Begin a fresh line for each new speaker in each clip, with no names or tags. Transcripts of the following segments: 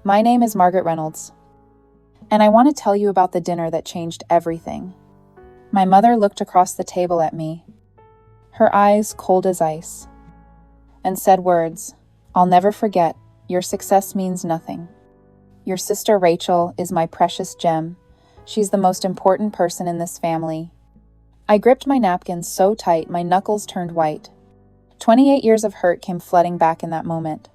My name is Margaret Reynolds, and I want to tell you about the dinner that changed everything. My mother looked across the table at me, her eyes cold as ice, and said words I'll never forget. Your success means nothing. Your sister Rachel is my precious gem. She's the most important person in this family. I gripped my napkin so tight my knuckles turned white. 28 years of hurt came flooding back in that moment.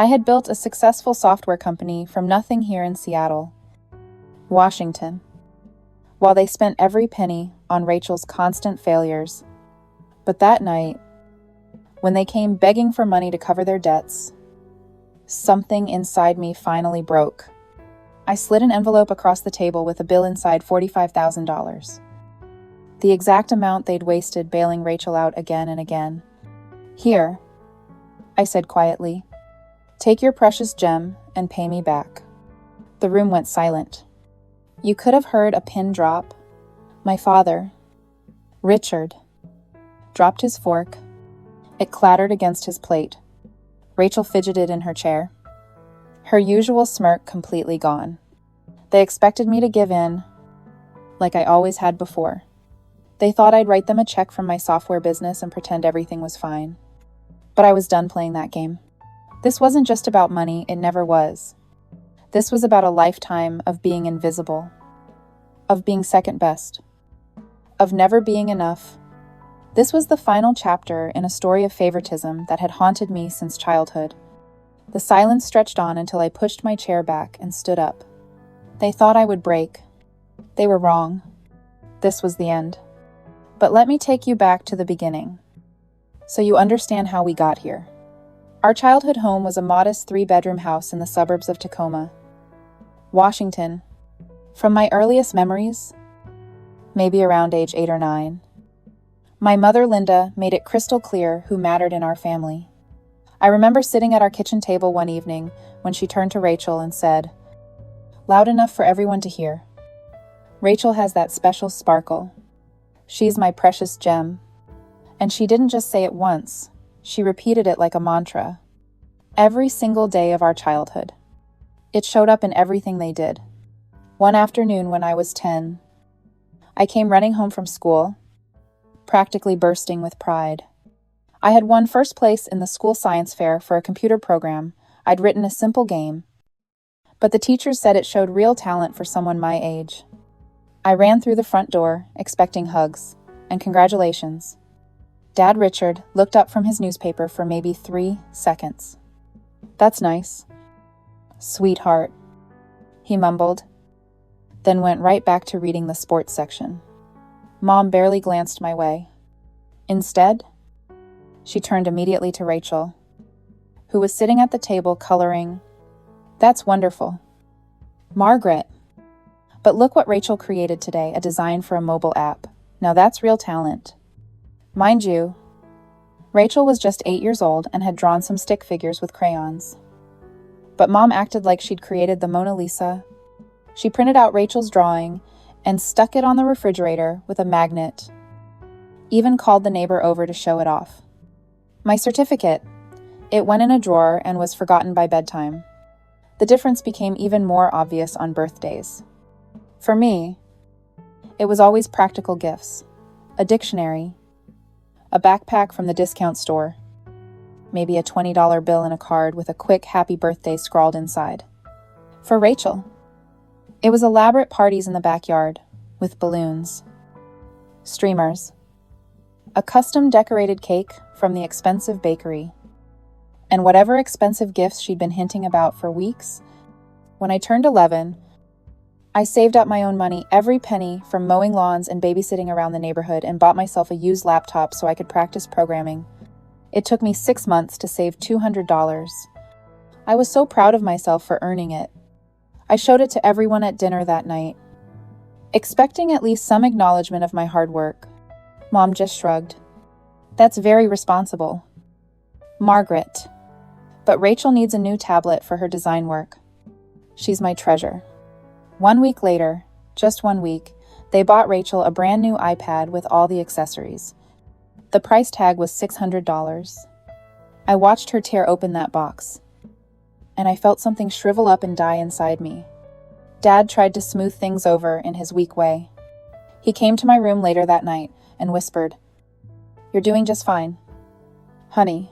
I had built a successful software company from nothing here in Seattle, Washington, while they spent every penny on Rachel's constant failures. But that night, when they came begging for money to cover their debts, something inside me finally broke. I slid an envelope across the table with a bill inside $45,000. The exact amount they'd wasted bailing Rachel out again and again. Here, I said quietly, take your precious gem and pay me back. The room went silent. You could have heard a pin drop. My father, Richard, dropped his fork. It clattered against his plate. Rachel fidgeted in her chair, her usual smirk completely gone. They expected me to give in, like I always had before. They thought I'd write them a check from my software business and pretend everything was fine. But I was done playing that game. This wasn't just about money, it never was. This was about a lifetime of being invisible, of being second best, of never being enough. This was the final chapter in a story of favoritism that had haunted me since childhood. The silence stretched on until I pushed my chair back and stood up. They thought I would break. They were wrong. This was the end. But let me take you back to the beginning, so you understand how we got here. Our childhood home was a modest 3-bedroom house in the suburbs of Tacoma, Washington. From my earliest memories, maybe around age 8 or 9, my mother, Linda, made it crystal clear who mattered in our family. I remember sitting at our kitchen table one evening when she turned to Rachel and said, loud enough for everyone to hear, Rachel has that special sparkle. She's my precious gem. And she didn't just say it once. She repeated it like a mantra. Every single day of our childhood. It showed up in everything they did. One afternoon when I was 10, I came running home from school, practically bursting with pride. I had won first place in the school science fair for a computer program. I'd written a simple game, but the teachers said it showed real talent for someone my age. I ran through the front door, expecting hugs and congratulations. Dad Richard looked up from his newspaper for maybe 3 seconds. That's nice. Sweetheart, he mumbled, then went right back to reading the sports section. Mom barely glanced my way. Instead, she turned immediately to Rachel, who was sitting at the table coloring. That's wonderful. Margaret. But look what Rachel created today, a design for a mobile app. Now that's real talent. Mind you, Rachel was just 8 years old and had drawn some stick figures with crayons. But Mom acted like she'd created the Mona Lisa. She printed out Rachel's drawing and stuck it on the refrigerator with a magnet. Even called the neighbor over to show it off. My certificate. It went in a drawer and was forgotten by bedtime. The difference became even more obvious on birthdays. For me, it was always practical gifts. A dictionary, a backpack from the discount store, maybe a $20 bill and a card with a quick happy birthday scrawled inside. For Rachel, it was elaborate parties in the backyard with balloons, streamers, a custom decorated cake from the expensive bakery, and whatever expensive gifts she'd been hinting about for weeks. When I turned 11, I saved up my own money, every penny, from mowing lawns and babysitting around the neighborhood, and bought myself a used laptop so I could practice programming. It took me 6 months to save $200. I was so proud of myself for earning it. I showed it to everyone at dinner that night, expecting at least some acknowledgement of my hard work. Mom just shrugged. That's very responsible. Margaret. But Rachel needs a new tablet for her design work. She's my treasure. 1 week later, just 1 week, they bought Rachel a brand new iPad with all the accessories. The price tag was $600. I watched her tear open that box, and I felt something shrivel up and die inside me. Dad tried to smooth things over in his weak way. He came to my room later that night and whispered, "You're doing just fine. Honey,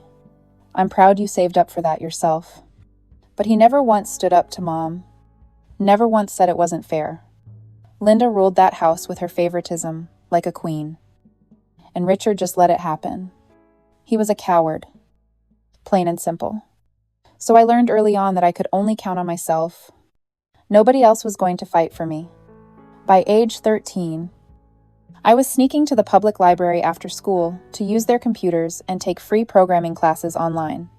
I'm proud you saved up for that yourself." But he never once stood up to Mom. Never once said it wasn't fair. Linda ruled that house with her favoritism, like a queen. And Richard just let it happen. He was a coward. Plain and simple. So I learned early on that I could only count on myself. Nobody else was going to fight for me. By age 13, I was sneaking to the public library after school to use their computers and take free programming classes online.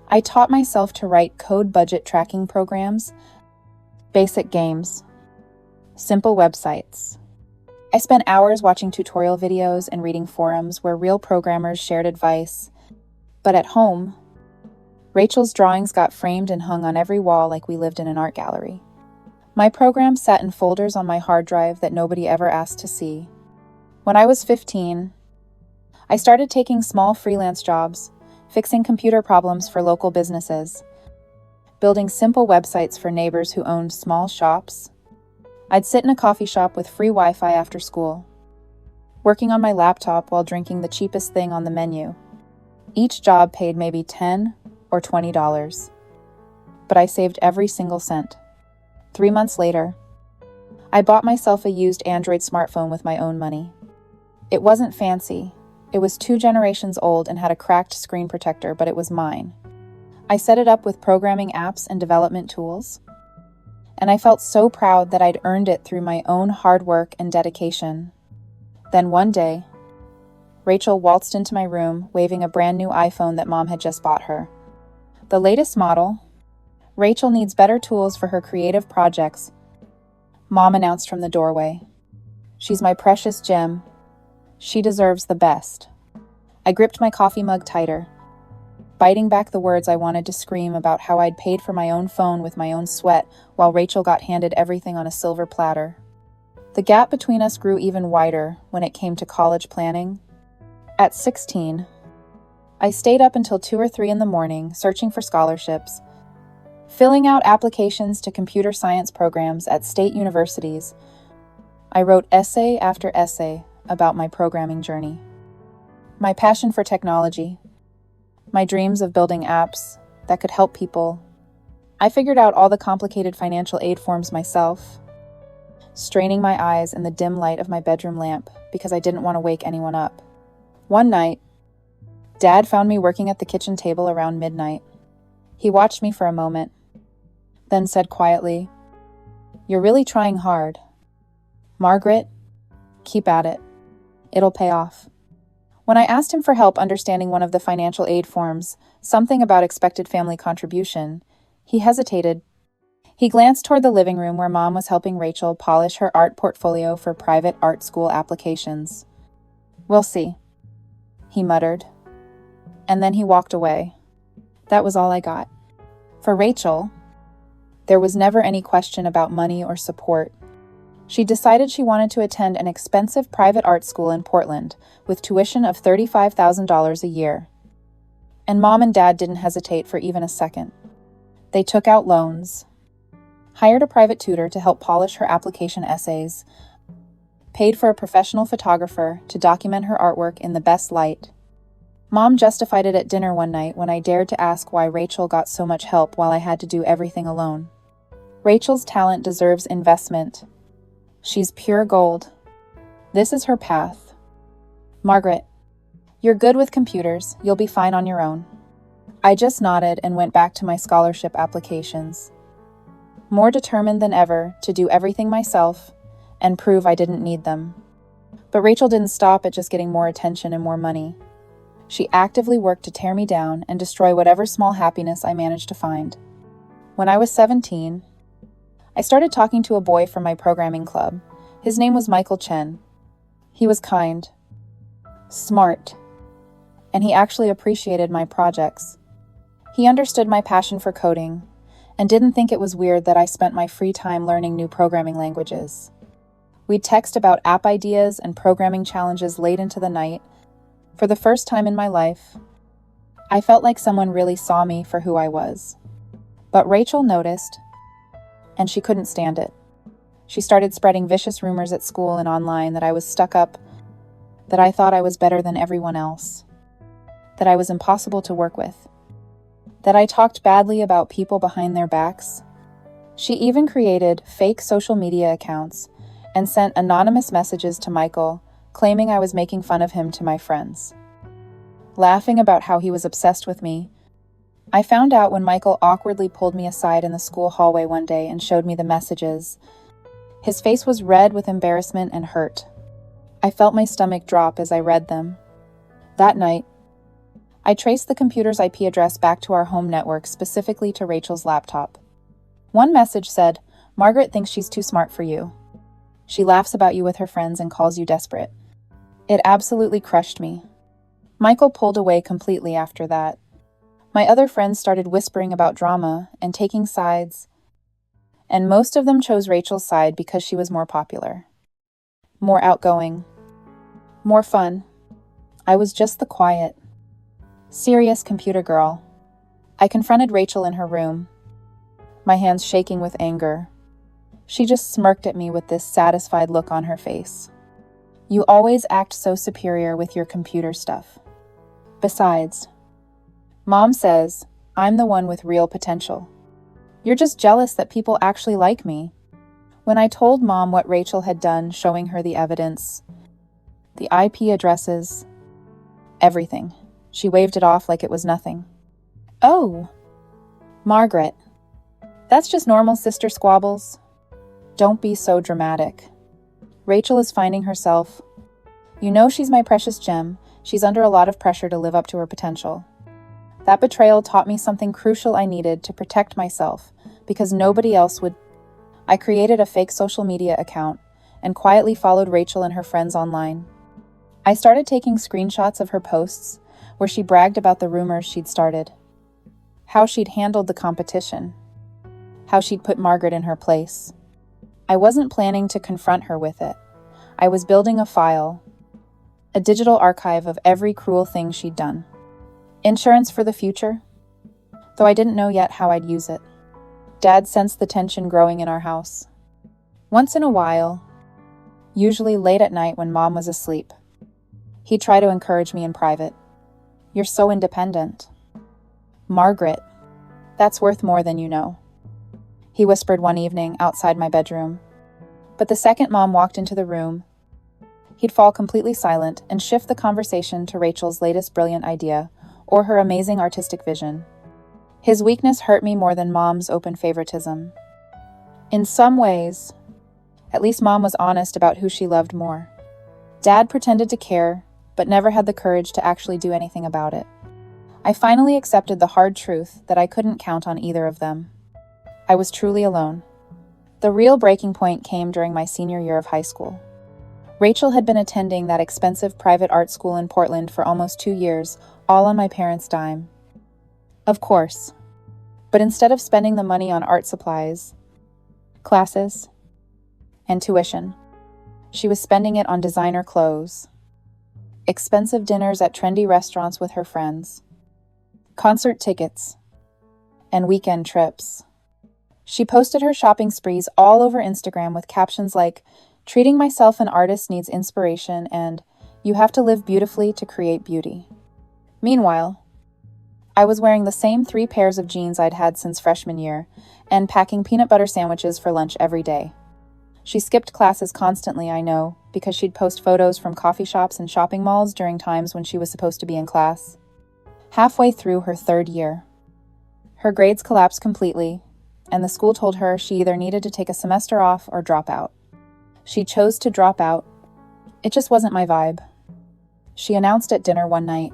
I taught myself to write code budget tracking programs, basic games, simple websites. I spent hours watching tutorial videos and reading forums where real programmers shared advice. But at home, Rachel's drawings got framed and hung on every wall like we lived in an art gallery. My programs sat in folders on my hard drive that nobody ever asked to see. When I was 15, I started taking small freelance jobs, fixing computer problems for local businesses, building simple websites for neighbors who owned small shops. I'd sit in a coffee shop with free Wi-Fi after school, working on my laptop while drinking the cheapest thing on the menu. Each job paid maybe $10 or $20, but I saved every single cent. 3 months later, I bought myself a used Android smartphone with my own money. It wasn't fancy. It was 2 generations old and had a cracked screen protector, but it was mine. I set it up with programming apps and development tools, and I felt so proud that I'd earned it through my own hard work and dedication. Then one day, Rachel waltzed into my room waving a brand new iPhone that Mom had just bought her. The latest model. Rachel needs better tools for her creative projects, Mom announced from the doorway. She's my precious gem. She deserves the best. I gripped my coffee mug tighter, biting back the words I wanted to scream about how I'd paid for my own phone with my own sweat while Rachel got handed everything on a silver platter. The gap between us grew even wider when it came to college planning. At 16, I stayed up until 2 or 3 in the morning searching for scholarships, filling out applications to computer science programs at state universities. I wrote essay after essay about my programming journey, my passion for technology, my dreams of building apps that could help people. I figured out all the complicated financial aid forms myself, straining my eyes in the dim light of my bedroom lamp because I didn't want to wake anyone up. One night, Dad found me working at the kitchen table around midnight. He watched me for a moment, then said quietly, "You're really trying hard. Margaret, keep at it. It'll pay off." When I asked him for help understanding one of the financial aid forms, something about expected family contribution, he hesitated. He glanced toward the living room where Mom was helping Rachel polish her art portfolio for private art school applications. "We'll see," he muttered. And then he walked away. That was all I got. For Rachel, there was never any question about money or support. She decided she wanted to attend an expensive private art school in Portland with tuition of $35,000 a year. And Mom and Dad didn't hesitate for even a second. They took out loans, hired a private tutor to help polish her application essays, paid for a professional photographer to document her artwork in the best light. Mom justified it at dinner one night when I dared to ask why Rachel got so much help while I had to do everything alone. Rachel's talent deserves investment. She's pure gold. This is her path. Margaret, you're good with computers. You'll be fine on your own. I just nodded and went back to my scholarship applications, more determined than ever to do everything myself and prove I didn't need them. But Rachel didn't stop at just getting more attention and more money. She actively worked to tear me down and destroy whatever small happiness I managed to find. When I was 17, I started talking to a boy from my programming club. His name was Michael Chen. He was kind, smart, and he actually appreciated my projects. He understood my passion for coding and didn't think it was weird that I spent my free time learning new programming languages. We'd text about app ideas and programming challenges late into the night. For the first time in my life, I felt like someone really saw me for who I was. But Rachel noticed, and she couldn't stand it. She started spreading vicious rumors at school and online that I was stuck up, that I thought I was better than everyone else, that I was impossible to work with, that I talked badly about people behind their backs. She even created fake social media accounts and sent anonymous messages to Michael, claiming I was making fun of him to my friends, laughing about how he was obsessed with me. I found out when Michael awkwardly pulled me aside in the school hallway one day and showed me the messages. His face was red with embarrassment and hurt. I felt my stomach drop as I read them. That night, I traced the computer's IP address back to our home network, specifically to Rachel's laptop. One message said, "Margaret thinks she's too smart for you. She laughs about you with her friends and calls you desperate." It absolutely crushed me. Michael pulled away completely after that. My other friends started whispering about drama and taking sides, and most of them chose Rachel's side because she was more popular, more outgoing, more fun. I was just the quiet, serious computer girl. I confronted Rachel in her room, my hands shaking with anger. She just smirked at me with this satisfied look on her face. "You always act so superior with your computer stuff. Besides, Mom says I'm the one with real potential. You're just jealous that people actually like me." When I told Mom what Rachel had done, showing her the evidence, the IP addresses, everything, she waved it off like it was nothing. "Oh, Margaret, that's just normal sister squabbles. Don't be so dramatic. Rachel is finding herself. You know she's my precious gem. She's under a lot of pressure to live up to her potential. That betrayal taught me something crucial I needed to protect myself, because nobody else would." I created a fake social media account and quietly followed Rachel and her friends online. I started taking screenshots of her posts where she bragged about the rumors she'd started, how she'd handled the competition, how she'd put Margaret in her place. I wasn't planning to confront her with it. I was building a file, a digital archive of every cruel thing she'd done. Insurance for the future, though I didn't know yet how I'd use it. Dad sensed the tension growing in our house. Once in a while, usually late at night when Mom was asleep, he'd try to encourage me in private. "You're so independent. Margaret, that's worth more than you know," he whispered one evening outside my bedroom. But the second Mom walked into the room, he'd fall completely silent and shift the conversation to Rachel's latest brilliant idea or her amazing artistic vision. His weakness hurt me more than Mom's open favoritism. In some ways, at least Mom was honest about who she loved more. Dad pretended to care, but never had the courage to actually do anything about it. I finally accepted the hard truth that I couldn't count on either of them. I was truly alone. The real breaking point came during my senior year of high school. Rachel had been attending that expensive private art school in Portland for almost 2 years, all on my parents' dime. Of course. But instead of spending the money on art supplies, classes, and tuition, she was spending it on designer clothes, expensive dinners at trendy restaurants with her friends, concert tickets, and weekend trips. She posted her shopping sprees all over Instagram with captions like, "Treating myself an artist needs inspiration," and "You have to live beautifully to create beauty." Meanwhile, I was wearing the same 3 pairs of jeans I'd had since freshman year and packing peanut butter sandwiches for lunch every day. She skipped classes constantly, I know, because she'd post photos from coffee shops and shopping malls during times when she was supposed to be in class. Halfway through her 3rd year, her grades collapsed completely, and the school told her she either needed to take a semester off or drop out. She chose to drop out. It just wasn't my vibe. She announced at dinner one night,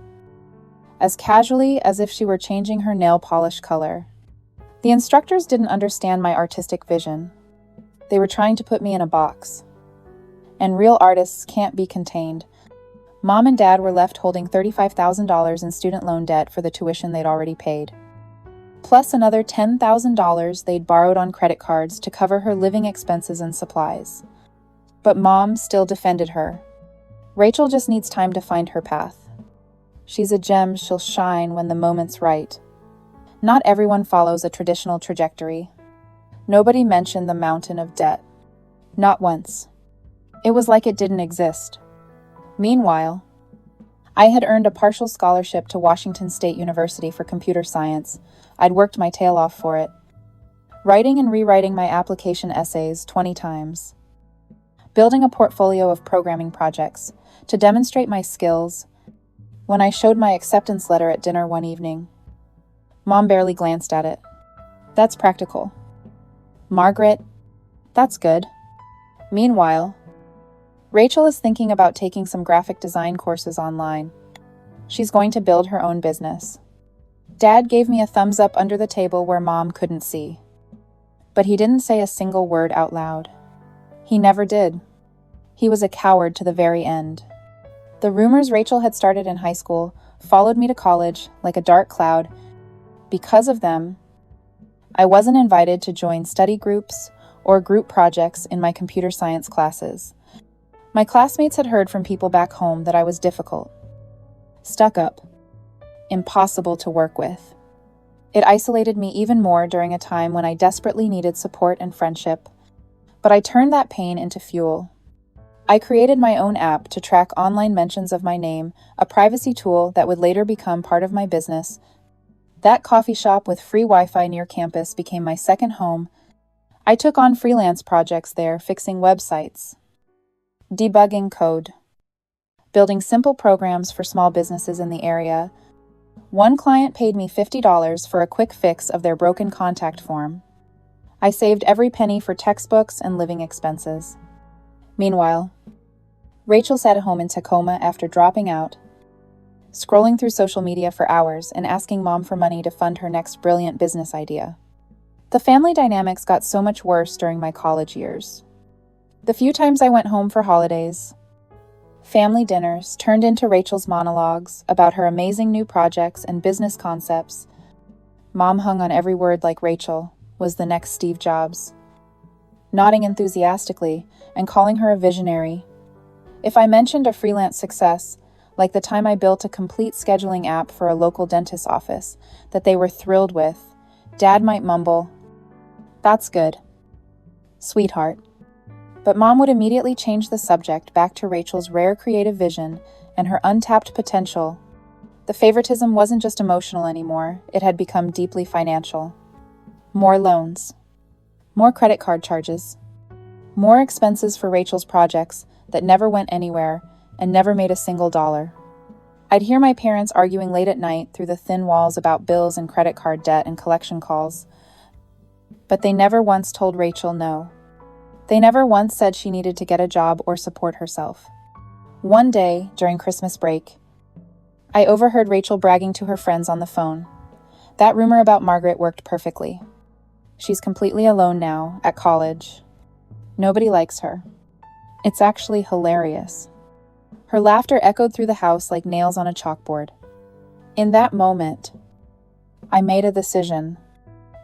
as casually as if she were changing her nail polish color. The instructors didn't understand my artistic vision. They were trying to put me in a box. And real artists can't be contained. Mom and Dad were left holding $35,000 in student loan debt for the tuition they'd already paid, plus another $10,000 they'd borrowed on credit cards to cover her living expenses and supplies. But Mom still defended her. "Rachel just needs time to find her path. She's a gem, she'll shine when the moment's right." Not everyone follows a traditional trajectory. Nobody mentioned the mountain of debt. Not once. It was like it didn't exist. Meanwhile, I had earned a partial scholarship to Washington State University for computer science. I'd worked my tail off for it, writing and rewriting my application essays 20 times, building a portfolio of programming projects to demonstrate my skills. When I showed my acceptance letter at dinner one evening, Mom barely glanced at it. That's practical. Margaret, that's good. Meanwhile, Rachel is thinking about taking some graphic design courses online. She's going to build her own business. Dad gave me a thumbs up under the table where Mom couldn't see. But he didn't say a single word out loud. He never did. He was a coward to the very end. The rumors Rachel had started in high school followed me to college like a dark cloud. Because of them, I wasn't invited to join study groups or group projects in my computer science classes. My classmates had heard from people back home that I was difficult, stuck up, impossible to work with. It isolated me even more during a time when I desperately needed support and friendship, but I turned that pain into fuel. I created my own app to track online mentions of my name, a privacy tool that would later become part of my business. That coffee shop with free Wi-Fi near campus became my second home. I took on freelance projects there, fixing websites, debugging code, building simple programs for small businesses in the area. One client paid me $50 for a quick fix of their broken contact form. I saved every penny for textbooks and living expenses. Meanwhile, Rachel sat at home in Tacoma after dropping out, scrolling through social media for hours and asking Mom for money to fund her next brilliant business idea. The family dynamics got so much worse during my college years. The few times I went home for holidays, family dinners turned into Rachel's monologues about her amazing new projects and business concepts. Mom hung on every word like Rachel was the next Steve Jobs, nodding enthusiastically and calling her a visionary. If I mentioned a freelance success, like the time I built a complete scheduling app for a local dentist's office that they were thrilled with, Dad might mumble, "That's good, sweetheart." But Mom would immediately change the subject back to Rachel's rare creative vision and her untapped potential. The favoritism wasn't just emotional anymore, it had become deeply financial. More loans, more credit card charges, more expenses for Rachel's projects that never went anywhere and never made a single dollar. I'd hear my parents arguing late at night through the thin walls about bills and credit card debt and collection calls. But they never once told Rachel no. They never once said she needed to get a job or support herself. One day, during Christmas break, I overheard Rachel bragging to her friends on the phone. That rumor about Margaret worked perfectly. She's completely alone now, at college. Nobody likes her. It's actually hilarious. Her laughter echoed through the house like nails on a chalkboard. In that moment, I made a decision.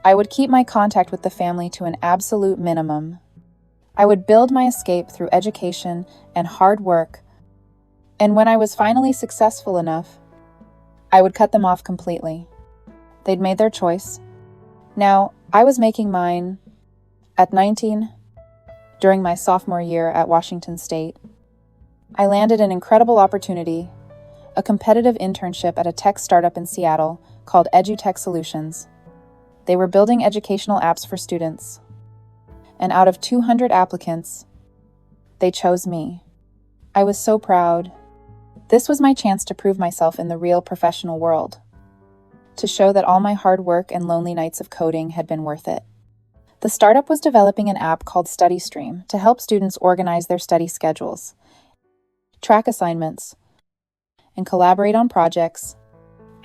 I would keep my contact with the family to an absolute minimum. I would build my escape through education and hard work, and when I was finally successful enough, I would cut them off completely. They'd made their choice. Now, I was making mine. At 19, during my sophomore year at Washington State, I landed an incredible opportunity, a competitive internship at a tech startup in Seattle called EduTech Solutions. They were building educational apps for students. And out of 200 applicants, they chose me. I was so proud. This was my chance to prove myself in the real professional world, to show that all my hard work and lonely nights of coding had been worth it. The startup was developing an app called StudyStream to help students organize their study schedules, track assignments, and collaborate on projects.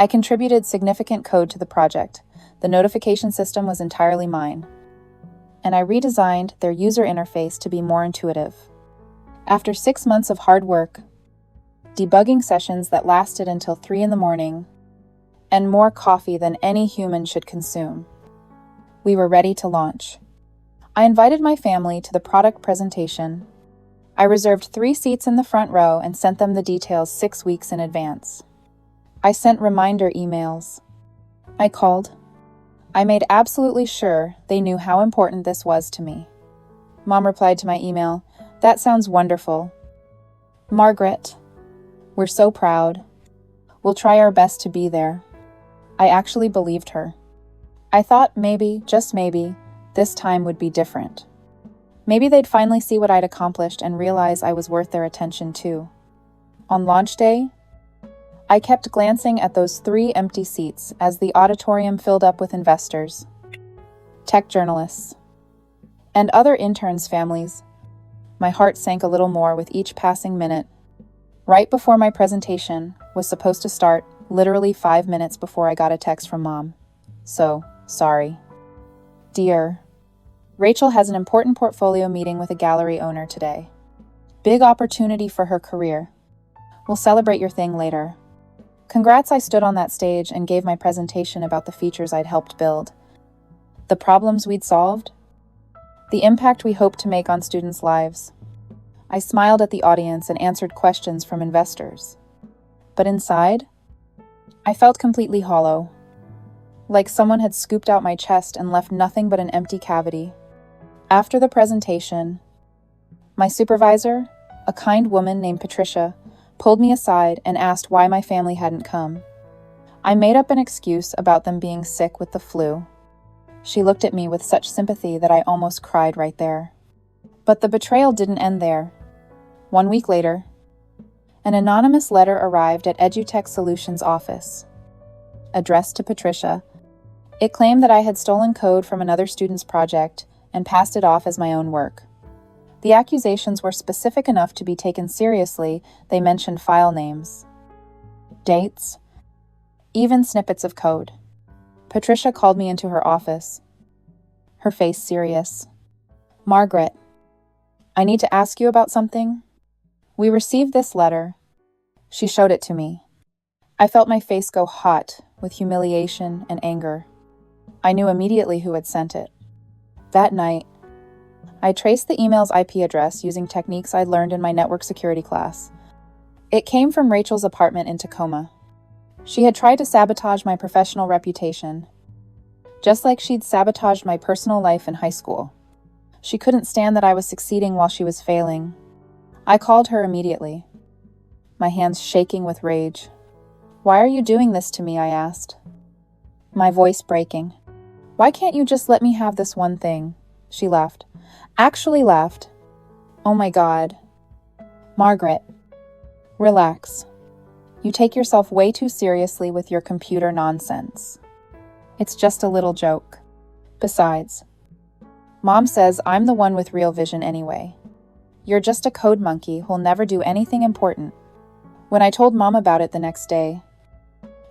I contributed significant code to the project. The notification system was entirely mine, and I redesigned their user interface to be more intuitive. After 6 months of hard work, debugging sessions that lasted until 3 a.m, and more coffee than any human should consume, we were ready to launch. I invited my family to the product presentation. I reserved 3 seats in the front row and sent them the details 6 weeks in advance. I sent reminder emails. I called, I made absolutely sure they knew how important this was to me. Mom replied to my email, "That sounds wonderful. Margaret, we're so proud. We'll try our best to be there." I actually believed her. I thought maybe, just maybe, this time would be different. Maybe they'd finally see what I'd accomplished and realize I was worth their attention too. On launch day, I kept glancing at those 3 empty seats as the auditorium filled up with investors, tech journalists, and other interns' families. My heart sank a little more with each passing minute. Right before my presentation was supposed to start, literally 5 minutes before I got a text from Mom. "So, sorry. Dear, Rachel has an important portfolio meeting with a gallery owner today. Big opportunity for her career. We'll celebrate your thing later. Congrats." I stood on that stage and gave my presentation about the features I'd helped build, the problems we'd solved, the impact we hoped to make on students' lives. I smiled at the audience and answered questions from investors. But inside, I felt completely hollow, like someone had scooped out my chest and left nothing but an empty cavity. After the presentation, my supervisor, a kind woman named Patricia, pulled me aside and asked why my family hadn't come. I made up an excuse about them being sick with the flu. She looked at me with such sympathy that I almost cried right there. But the betrayal didn't end there. 1 week later, an anonymous letter arrived at EduTech Solutions' office. Addressed to Patricia, it claimed that I had stolen code from another student's project and passed it off as my own work. The accusations were specific enough to be taken seriously. They mentioned file names, dates, even snippets of code. Patricia called me into her office, her face serious. "Margaret, I need to ask you about something. We received this letter." She showed it to me. I felt my face go hot with humiliation and anger. I knew immediately who had sent it. That night, I traced the email's IP address using techniques I'd learned in my network security class. It came from Rachel's apartment in Tacoma. She had tried to sabotage my professional reputation, just like she'd sabotaged my personal life in high school. She couldn't stand that I was succeeding while she was failing. I called her immediately, my hands shaking with rage. "Why are you doing this to me?" I asked, my voice breaking. "Why can't you just let me have this one thing?" She laughed. Actually laughed. "Oh my God. Margaret, relax. You take yourself way too seriously with your computer nonsense. It's just a little joke. Besides, Mom says I'm the one with real vision anyway. You're just a code monkey who'll never do anything important." When I told Mom about it the next day,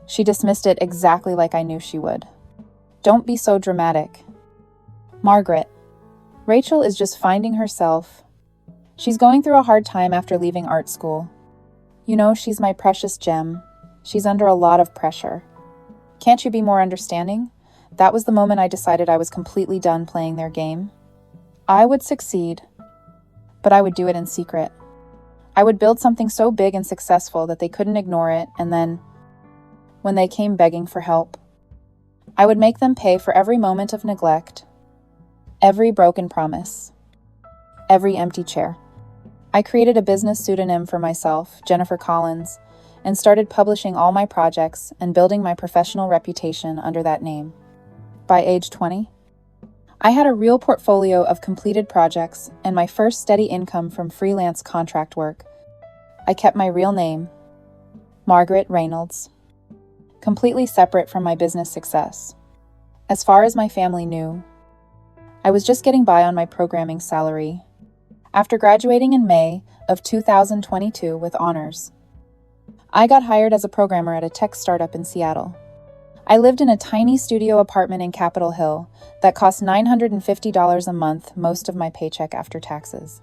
she dismissed it exactly like I knew she would. "Don't be so dramatic. Margaret, Rachel is just finding herself. She's going through a hard time after leaving art school. You know, she's my precious gem. She's under a lot of pressure. Can't you be more understanding?" That was the moment I decided I was completely done playing their game. I would succeed, but I would do it in secret. I would build something so big and successful that they couldn't ignore it, and then, when they came begging for help, I would make them pay for every moment of neglect, every broken promise, every empty chair. I created a business pseudonym for myself, Jennifer Collins, and started publishing all my projects and building my professional reputation under that name. By age 20, I had a real portfolio of completed projects and my first steady income from freelance contract work. I kept my real name, Margaret Reynolds, completely separate from my business success. As far as my family knew, I was just getting by on my programming salary. After graduating in May of 2022 with honors, I got hired as a programmer at a tech startup in Seattle. I lived in a tiny studio apartment in Capitol Hill that cost $950 a month, most of my paycheck after taxes.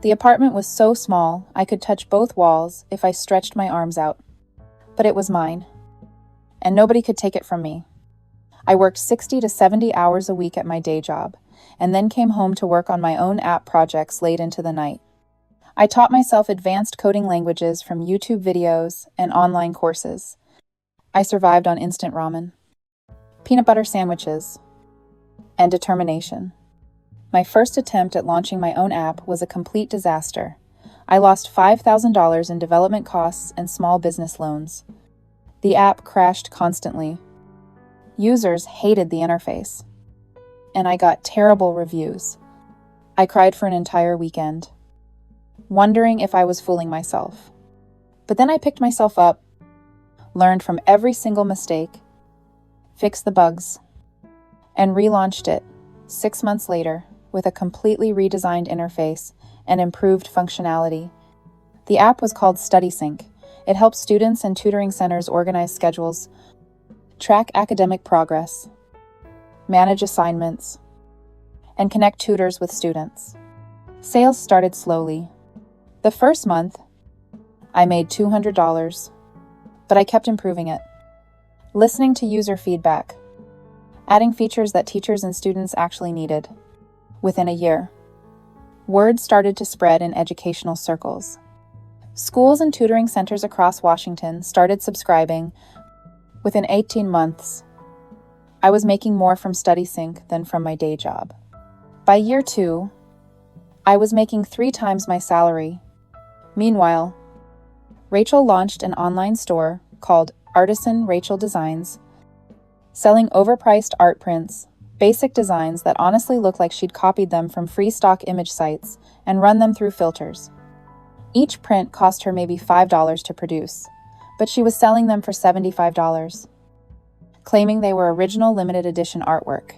The apartment was so small, I could touch both walls if I stretched my arms out. But it was mine, and nobody could take it from me. I worked 60 to 70 hours a week at my day job, and then came home to work on my own app projects late into the night. I taught myself advanced coding languages from YouTube videos and online courses. I survived on instant ramen. peanut butter sandwiches, and determination. My first attempt at launching my own app was a complete disaster. I lost $5,000 in development costs and small business loans. The app crashed constantly. Users hated the interface. And I got terrible reviews. I cried for an entire weekend, wondering if I was fooling myself. But then I picked myself up, learned from every single mistake, fixed the bugs, and relaunched it 6 months later with a completely redesigned interface and improved functionality. The app was called StudySync. It helps students and tutoring centers organize schedules, track academic progress, manage assignments, and connect tutors with students. Sales started slowly. The first month, I made $200, but I kept improving it, listening to user feedback, adding features that teachers and students actually needed. Within a year, word started to spread in educational circles. Schools and tutoring centers across Washington started subscribing. Within 18 months, I was making more from StudySync than from my day job. By year 2, I was making 3 times my salary. Meanwhile, Rachel launched an online store called Artisan Rachel Designs, selling overpriced art prints, basic designs that honestly look like she'd copied them from free stock image sites and run them through filters. Each print cost her maybe $5 to produce, but she was selling them for $75, claiming they were original limited edition artwork.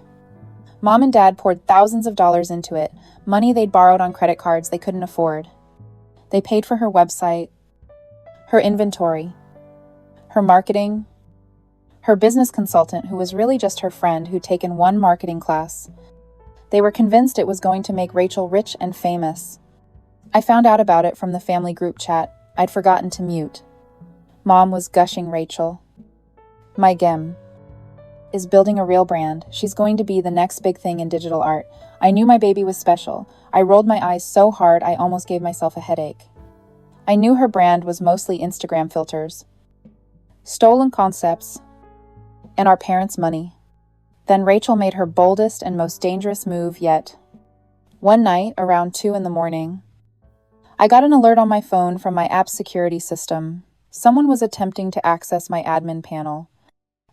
Mom and Dad poured thousands of dollars into it, money they'd borrowed on credit cards they couldn't afford. They paid for her website, her inventory, her marketing, her business consultant, who was really just her friend who'd taken one marketing class. They were convinced it was going to make Rachel rich and famous. I found out about it from the family group chat I'd forgotten to mute. Mom was gushing Rachel. My gem is building a real brand. She's going to be the next big thing in digital art. I knew my baby was special. I rolled my eyes so hard I almost gave myself a headache. I knew her brand was mostly Instagram filters, stolen concepts, and our parents' money. Then Rachel made her boldest and most dangerous move yet. One night, around 2 a.m, I got an alert on my phone from my app's security system. Someone was attempting to access my admin panel.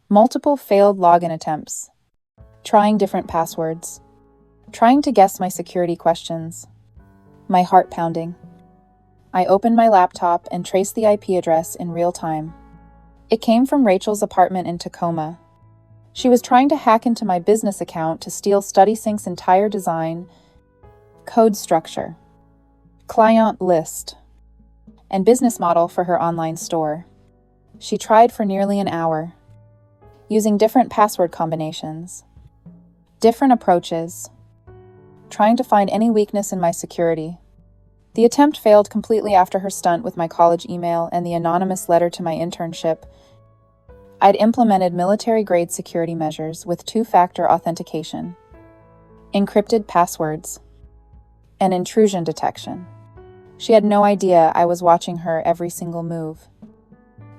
Multiple failed login attempts. Trying different passwords. Trying to guess my security questions. My heart pounding. I opened my laptop and traced the IP address in real time. It came from Rachel's apartment in Tacoma. She was trying to hack into my business account to steal StudySync's entire design, code structure, client list, and business model for her online store. She tried for nearly an hour, using different password combinations, different approaches, trying to find any weakness in my security. The attempt failed completely after her stunt with my college email and the anonymous letter to my internship. I'd implemented military-grade security measures with 2-factor authentication, encrypted passwords, and intrusion detection. She had no idea I was watching her every single move,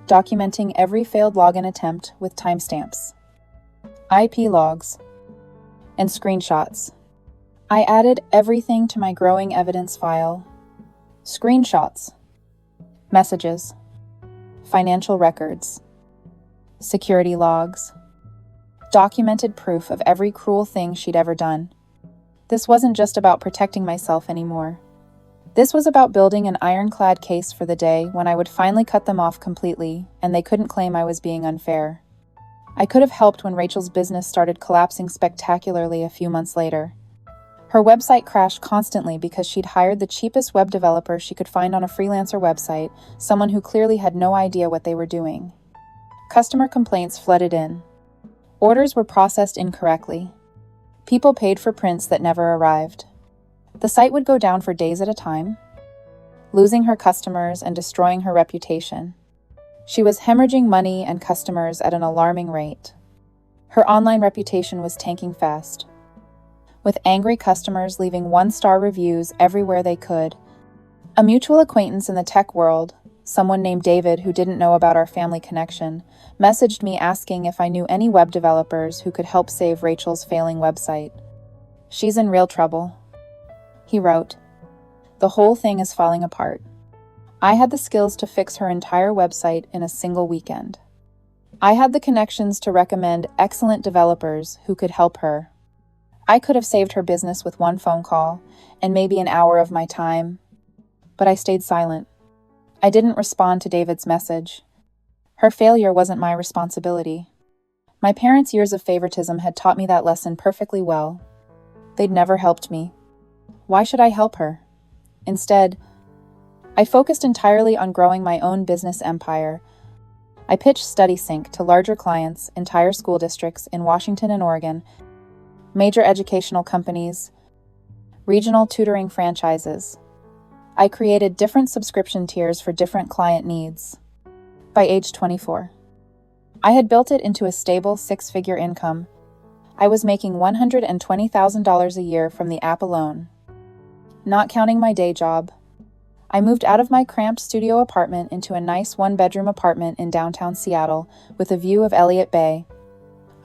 documenting every failed login attempt with timestamps, IP logs, and screenshots. I added everything to my growing evidence file: screenshots, messages, financial records, security logs, documented proof of every cruel thing she'd ever done. This wasn't just about protecting myself anymore. This was about building an ironclad case for the day when I would finally cut them off completely and they couldn't claim I was being unfair. I could have helped when Rachel's business started collapsing spectacularly a few months later. Her website crashed constantly because she'd hired the cheapest web developer she could find on a freelancer website, someone who clearly had no idea what they were doing. Customer complaints flooded in. Orders were processed incorrectly. People paid for prints that never arrived. The site would go down for days at a time, losing her customers and destroying her reputation. She was hemorrhaging money and customers at an alarming rate. Her online reputation was tanking fast, with angry customers leaving 1-star reviews everywhere they could. A mutual acquaintance in the tech world Someone named David, who didn't know about our family connection, messaged me asking if I knew any web developers who could help save Rachel's failing website. "She's in real trouble," he wrote. "The whole thing is falling apart. I had the skills to fix her entire website in a single weekend. I had the connections to recommend excellent developers who could help her. I could have saved her business with one phone call and maybe an hour of my time, but I stayed silent. I didn't respond to David's message. Her failure wasn't my responsibility. My parents' years of favoritism had taught me that lesson perfectly well. They'd never helped me. Why should I help her? Instead, I focused entirely on growing my own business empire. I pitched StudySync to larger clients, entire school districts in Washington and Oregon, major educational companies, regional tutoring franchises. I created different subscription tiers for different client needs. By age 24, I had built it into a stable six-figure income. I was making $120,000 a year from the app alone. Not counting my day job, I moved out of my cramped studio apartment into a nice one-bedroom apartment in downtown Seattle with a view of Elliott Bay.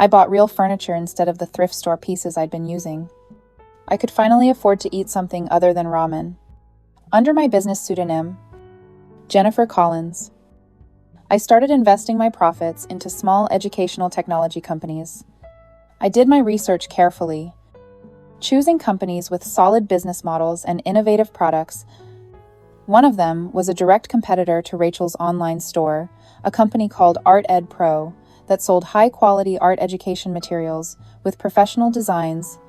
I bought real furniture instead of the thrift store pieces I'd been using. I could finally afford to eat something other than ramen. Under my business pseudonym, Jennifer Collins, I started investing my profits into small educational technology companies. I did my research carefully, choosing companies with solid business models and innovative products. One of them was a direct competitor to Rachel's online store, a company called Art Ed Pro that sold high-quality art education materials with professional designs,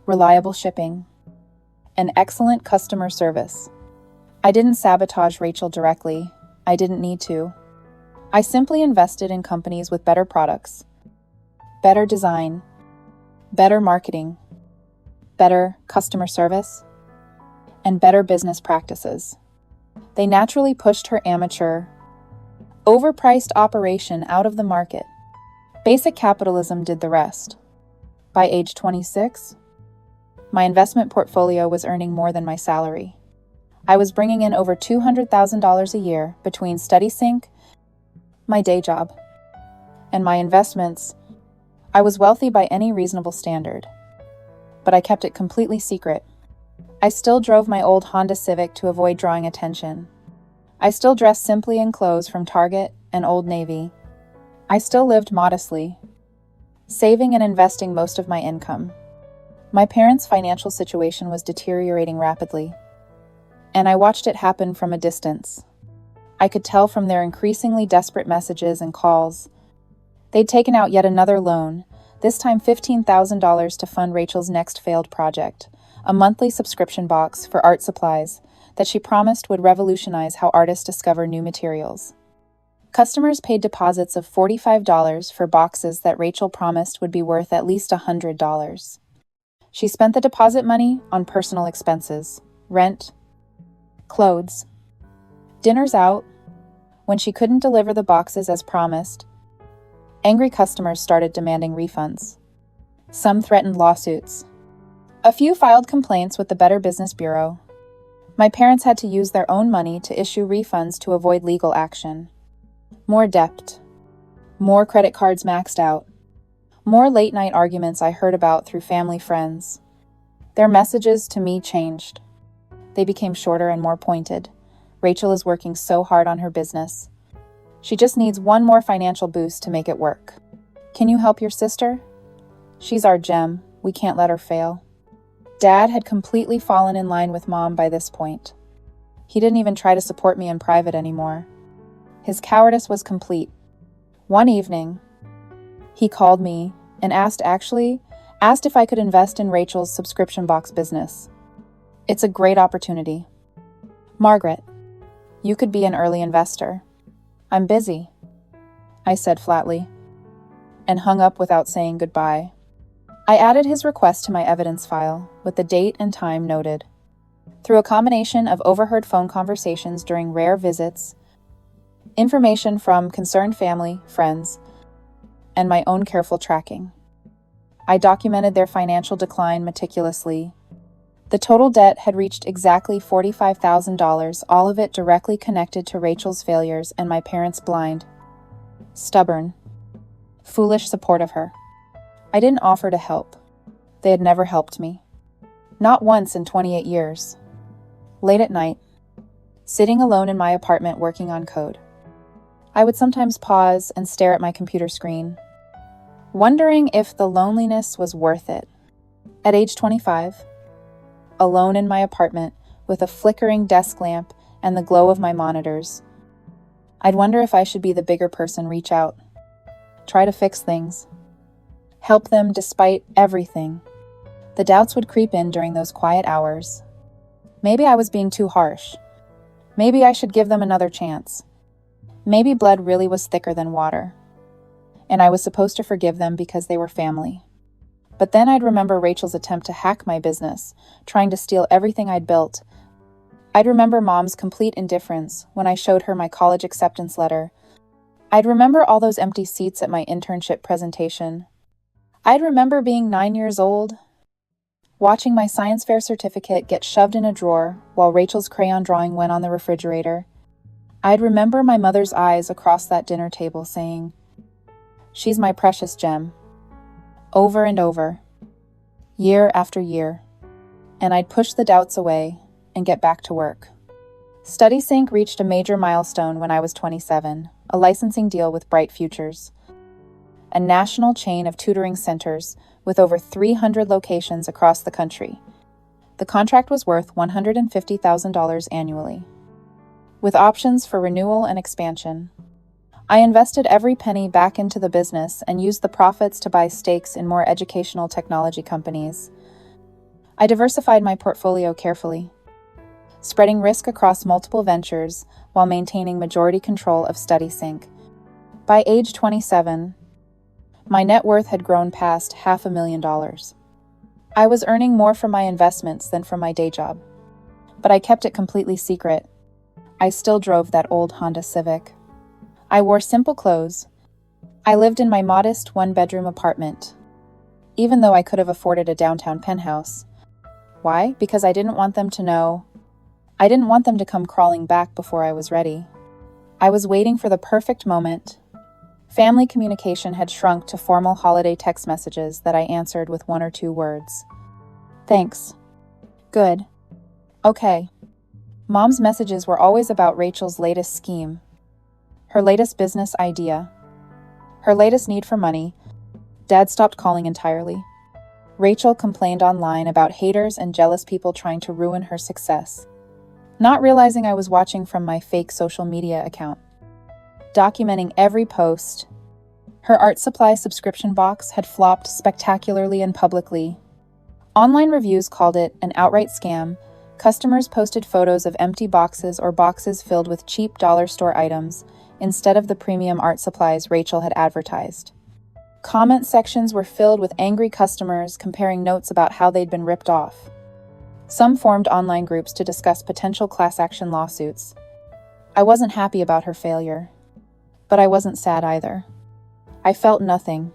reliable shipping, and excellent customer service. I didn't sabotage Rachel directly. I didn't need to. I simply invested in companies with better products, better design, better marketing, better customer service, and better business practices. They naturally pushed her amateur, overpriced operation out of the market. Basic capitalism did the rest. By age 26, my investment portfolio was earning more than my salary. I was bringing in over $200,000 a year between StudySync, my day job, and my investments. I was wealthy by any reasonable standard, but I kept it completely secret. I still drove my old Honda Civic to avoid drawing attention. I still dressed simply in clothes from Target and Old Navy. I still lived modestly, saving and investing most of my income. My parents' financial situation was deteriorating rapidly, and I watched it happen from a distance. I could tell from their increasingly desperate messages and calls. They'd taken out yet another loan, this time $15,000 to fund Rachel's next failed project, a monthly subscription box for art supplies that she promised would revolutionize how artists discover new materials. Customers paid deposits of $45 for boxes that Rachel promised would be worth at least $100. She spent the deposit money on personal expenses, rent, clothes, dinners out. When she couldn't deliver the boxes as promised, angry customers started demanding refunds. Some threatened lawsuits. A few filed complaints with the Better Business Bureau. My parents had to use their own money to issue refunds to avoid legal action. More debt. More credit cards maxed out. More late-night arguments I heard about through family friends. Their messages to me changed. They became shorter and more pointed. Rachel is working so hard on her business. She just needs one more financial boost to make it work. Can you help your sister? She's our gem. We can't let her fail. Dad had completely fallen in line with Mom by this point. He didn't even try to support me in private anymore. His cowardice was complete. One evening, he called me and asked if I could invest in Rachel's subscription box business. It's a great opportunity. Margaret, you could be an early investor. I'm busy, I said flatly, and hung up without saying goodbye. I added his request to my evidence file with the date and time noted. Through a combination of overheard phone conversations during rare visits, information from concerned family, friends, and my own careful tracking, I documented their financial decline meticulously. The total debt had reached exactly $45,000, all of it directly connected to Rachel's failures and my parents' blind, stubborn, foolish support of her. I didn't offer to help. They had never helped me. Not once in 28 years. Late at night, sitting alone in my apartment working on code, I would sometimes pause and stare at my computer screen, wondering if the loneliness was worth it. At age 25, alone in my apartment with a flickering desk lamp and the glow of my monitors, I'd wonder if I should be the bigger person, reach out, try to fix things, help them despite everything. The doubts would creep in during those quiet hours. Maybe I was being too harsh. Maybe I should give them another chance. Maybe blood really was thicker than water, and I was supposed to forgive them because they were family. But then I'd remember Rachel's attempt to hack my business, trying to steal everything I'd built. I'd remember Mom's complete indifference when I showed her my college acceptance letter. I'd remember all those empty seats at my internship presentation. I'd remember being 9 years old, watching my science fair certificate get shoved in a drawer while Rachel's crayon drawing went on the refrigerator. I'd remember my mother's eyes across that dinner table saying, "She's my precious gem," over and over, year after year. And I'd push the doubts away and get back to work. StudySync reached a major milestone when I was 27, a licensing deal with Bright Futures, a national chain of tutoring centers with over 300 locations across the country. The contract was worth $150,000 annually, with options for renewal and expansion. I invested every penny back into the business and used the profits to buy stakes in more educational technology companies. I diversified my portfolio carefully, spreading risk across multiple ventures while maintaining majority control of StudySync. By age 27, my net worth had grown past $500,000. I was earning more from my investments than from my day job, but I kept it completely secret. I still drove that old Honda Civic. I wore simple clothes. I lived in my modest one-bedroom apartment, even though I could have afforded a downtown penthouse. Why? Because I didn't want them to know. I didn't want them to come crawling back before I was ready. I was waiting for the perfect moment. Family communication had shrunk to formal holiday text messages that I answered with 1 or 2 words. Thanks. Good. Okay. Mom's messages were always about Rachel's latest scheme, her latest business idea, her latest need for money. Dad stopped calling entirely. Rachel complained online about haters and jealous people trying to ruin her success, not realizing I was watching from my fake social media account, documenting every post. Her art supply subscription box had flopped spectacularly and publicly. Online reviews called it an outright scam. Customers posted photos of empty boxes or boxes filled with cheap dollar store items instead of the premium art supplies Rachel had advertised. Comment sections were filled with angry customers comparing notes about how they'd been ripped off. Some formed online groups to discuss potential class action lawsuits. I wasn't happy about her failure, but I wasn't sad either. I felt nothing.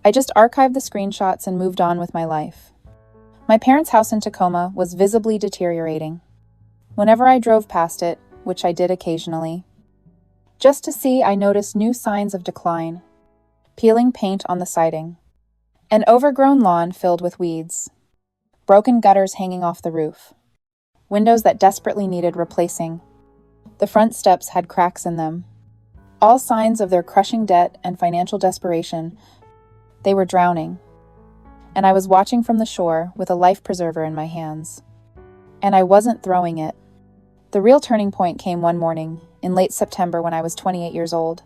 I just archived the screenshots and moved on with my life. My parents' house in Tacoma was visibly deteriorating. Whenever I drove past it, which I did occasionally, just to see, I noticed new signs of decline. Peeling paint on the siding, an overgrown lawn filled with weeds, broken gutters hanging off the roof, windows that desperately needed replacing. The front steps had cracks in them. All signs of their crushing debt and financial desperation. They were drowning, and I was watching from the shore with a life preserver in my hands. And I wasn't throwing it. The real turning point came one morning, in late September when I was 28 years old.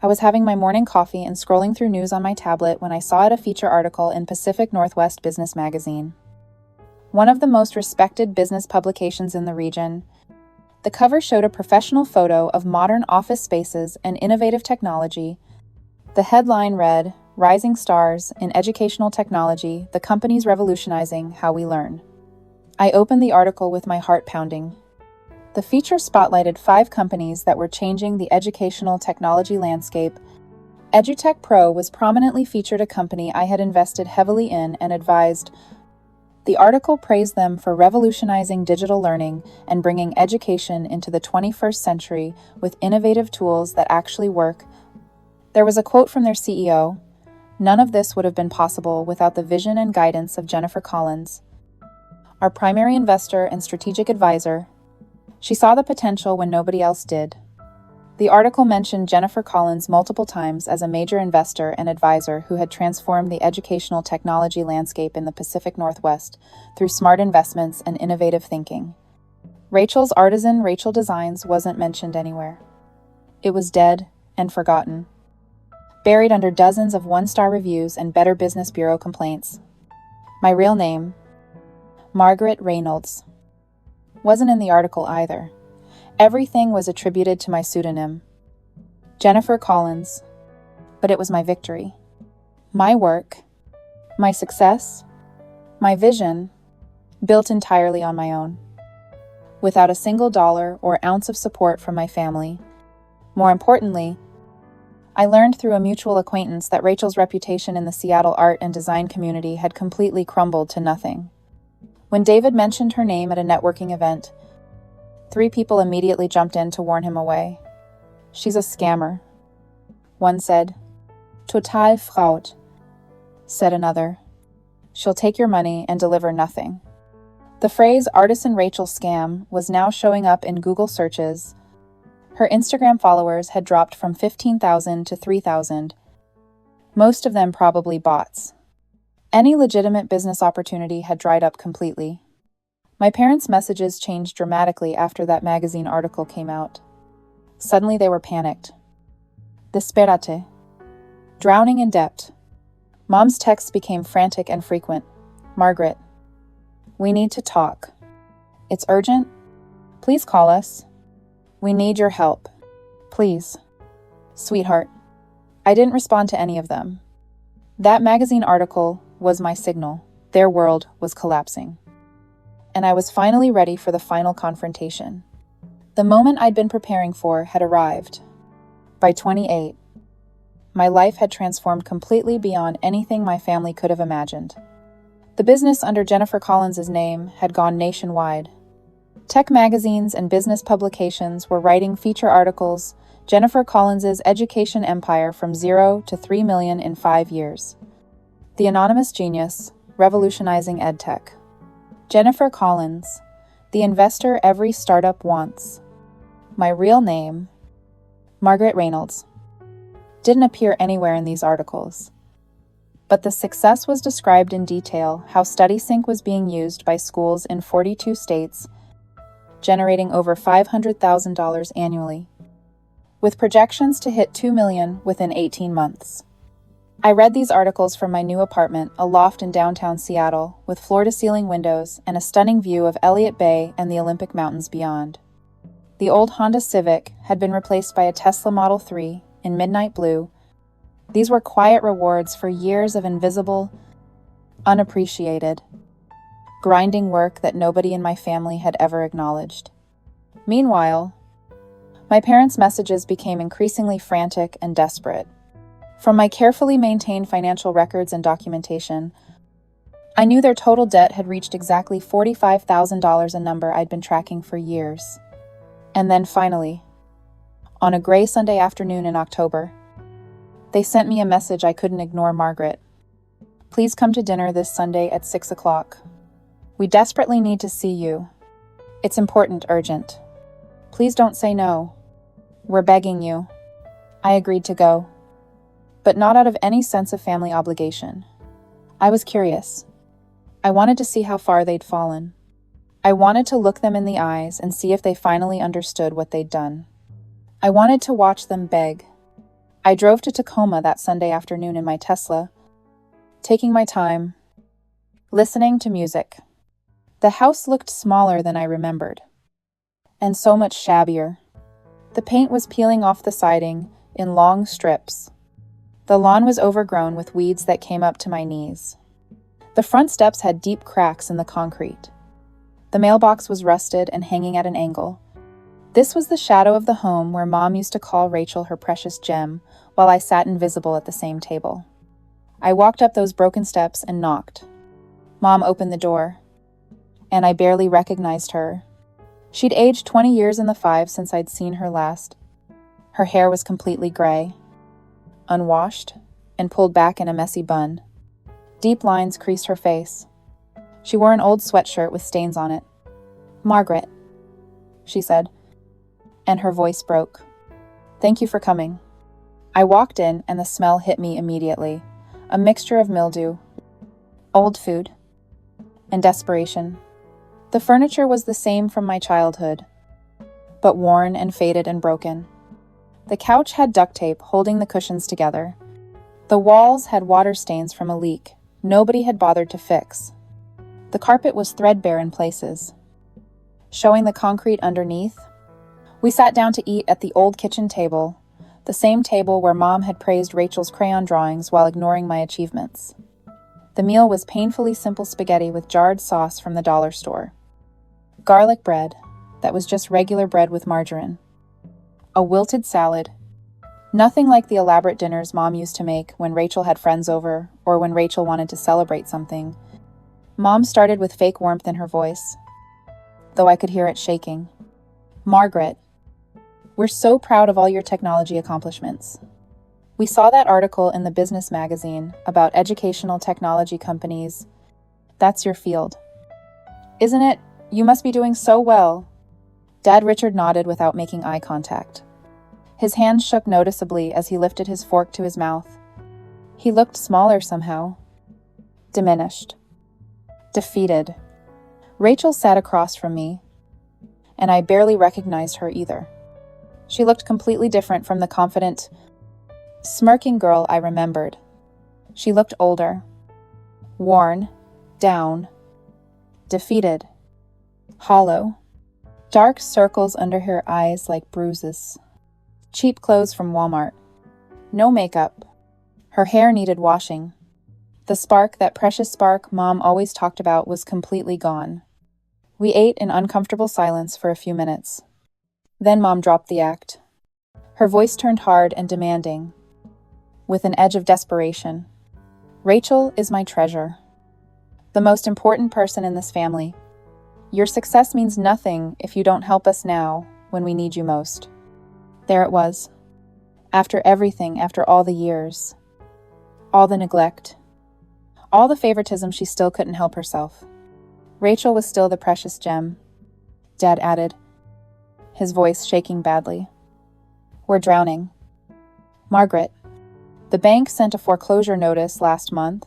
I was having my morning coffee and scrolling through news on my tablet when I saw a feature article in Pacific Northwest Business Magazine, one of the most respected business publications in the region. The cover showed a professional photo of modern office spaces and innovative technology. The headline read, "Rising Stars in Educational Technology, the Company's Revolutionizing How We Learn." I opened the article with my heart pounding. The feature spotlighted 5 companies that were changing the educational technology landscape. EduTech Pro was prominently featured, a company I had invested heavily in and advised. The article praised them for revolutionizing digital learning and bringing education into the 21st century with innovative tools that actually work. There was a quote from their CEO: "None of this would have been possible without the vision and guidance of Jennifer Collins, our primary investor and strategic advisor. She saw the potential when nobody else did." The article mentioned Jennifer Collins multiple times as a major investor and advisor who had transformed the educational technology landscape in the Pacific Northwest through smart investments and innovative thinking. Rachel's artisan Rachel Designs wasn't mentioned anywhere. It was dead and forgotten, buried under dozens of one-star reviews and Better Business Bureau complaints. My real name, Margaret Reynolds, wasn't in the article either. Everything was attributed to my pseudonym, Jennifer Collins, but it was my victory. My work, my success, my vision, built entirely on my own, without a single dollar or ounce of support from my family. More importantly, I learned through a mutual acquaintance that Rachel's reputation in the Seattle art and design community had completely crumbled to nothing. When David mentioned her name at a networking event, 3 people immediately jumped in to warn him away. "She's a scammer," one said. "Total Fraud," said another. "She'll take your money and deliver nothing." The phrase "Artisan Rachel scam" was now showing up in Google searches. Her Instagram followers had dropped from 15,000 to 3,000, most of them probably bots. Any legitimate business opportunity had dried up completely. My parents' messages changed dramatically after that magazine article came out. Suddenly they were panicked. Desperate. Drowning in debt. Mom's texts became frantic and frequent. "Margaret, we need to talk. It's urgent. Please call us. We need your help. Please. Sweetheart." I didn't respond to any of them. That magazine article was my signal. Their world was collapsing. And I was finally ready for the final confrontation. The moment I'd been preparing for had arrived. By 28, my life had transformed completely beyond anything my family could have imagined. The business under Jennifer Collins' name had gone nationwide. Tech magazines and business publications were writing feature articles, Jennifer Collins' education empire from 0 to 3 million in 5 years. The anonymous genius, revolutionizing edtech. Jennifer Collins, the investor every startup wants. My real name, Margaret Reynolds, didn't appear anywhere in these articles. But the success was described in detail, how StudySync was being used by schools in 42 states, generating over $500,000 annually, with projections to hit 2 million within 18 months. I read these articles from my new apartment, a loft in downtown Seattle, with floor-to-ceiling windows and a stunning view of Elliott Bay and the Olympic Mountains beyond. The old Honda Civic had been replaced by a Tesla Model 3 in midnight blue. These were quiet rewards for years of invisible, unappreciated, grinding work that nobody in my family had ever acknowledged. Meanwhile, my parents' messages became increasingly frantic and desperate. From my carefully maintained financial records and documentation, I knew their total debt had reached exactly $45,000, a number I'd been tracking for years. And then finally, on a gray Sunday afternoon in October, they sent me a message I couldn't ignore. "Margaret, please come to dinner this Sunday at 6 o'clock. We desperately need to see you. It's important, urgent. Please don't say no. We're begging you." I agreed to go, but not out of any sense of family obligation. I was curious. I wanted to see how far they'd fallen. I wanted to look them in the eyes and see if they finally understood what they'd done. I wanted to watch them beg. I drove to Tacoma that Sunday afternoon in my Tesla, taking my time, listening to music. The house looked smaller than I remembered, and so much shabbier. The paint was peeling off the siding in long strips. The lawn was overgrown with weeds that came up to my knees. The front steps had deep cracks in the concrete. The mailbox was rusted and hanging at an angle. This was the shadow of the home where Mom used to call Rachel her precious gem, while I sat invisible at the same table. I walked up those broken steps and knocked. Mom opened the door, and I barely recognized her. She'd aged 20 years in the five since I'd seen her last. Her hair was completely gray, unwashed, and pulled back in a messy bun. Deep lines creased her face. She wore an old sweatshirt with stains on it. "Margaret," she said, and her voice broke. "Thank you for coming." I walked in, and the smell hit me immediately. A mixture of mildew, old food, and desperation. The furniture was the same from my childhood, but worn and faded and broken. The couch had duct tape holding the cushions together. The walls had water stains from a leak nobody had bothered to fix. The carpet was threadbare in places, showing the concrete underneath. We sat down to eat at the old kitchen table, the same table where Mom had praised Rachel's crayon drawings while ignoring my achievements. The meal was painfully simple spaghetti with jarred sauce from the dollar store. Garlic bread that was just regular bread with margarine. A wilted salad. Nothing like the elaborate dinners Mom used to make when Rachel had friends over or when Rachel wanted to celebrate something. Mom started with fake warmth in her voice, though I could hear it shaking. "Margaret, we're so proud of all your technology accomplishments. We saw that article in the business magazine about educational technology companies. That's your field, isn't it? You must be doing so well." Dad Richard nodded without making eye contact. His hands shook noticeably as he lifted his fork to his mouth. He looked smaller somehow. Diminished. Defeated. Rachel sat across from me, and I barely recognized her either. She looked completely different from the confident, smirking girl I remembered. She looked older, worn, down, defeated, hollow. Dark circles under her eyes like bruises. Cheap clothes from Walmart. No makeup. Her hair needed washing. The spark, that precious spark Mom always talked about, was completely gone. We ate in uncomfortable silence for a few minutes. Then Mom dropped the act. Her voice turned hard and demanding, with an edge of desperation. "Rachel is my treasure. The most important person in this family. Your success means nothing if you don't help us now when we need you most." There it was. After everything, after all the years, all the neglect, all the favoritism, she still couldn't help herself. Rachel was still the precious gem. Dad added, his voice shaking badly. "We're drowning. Margaret, the bank sent a foreclosure notice last month.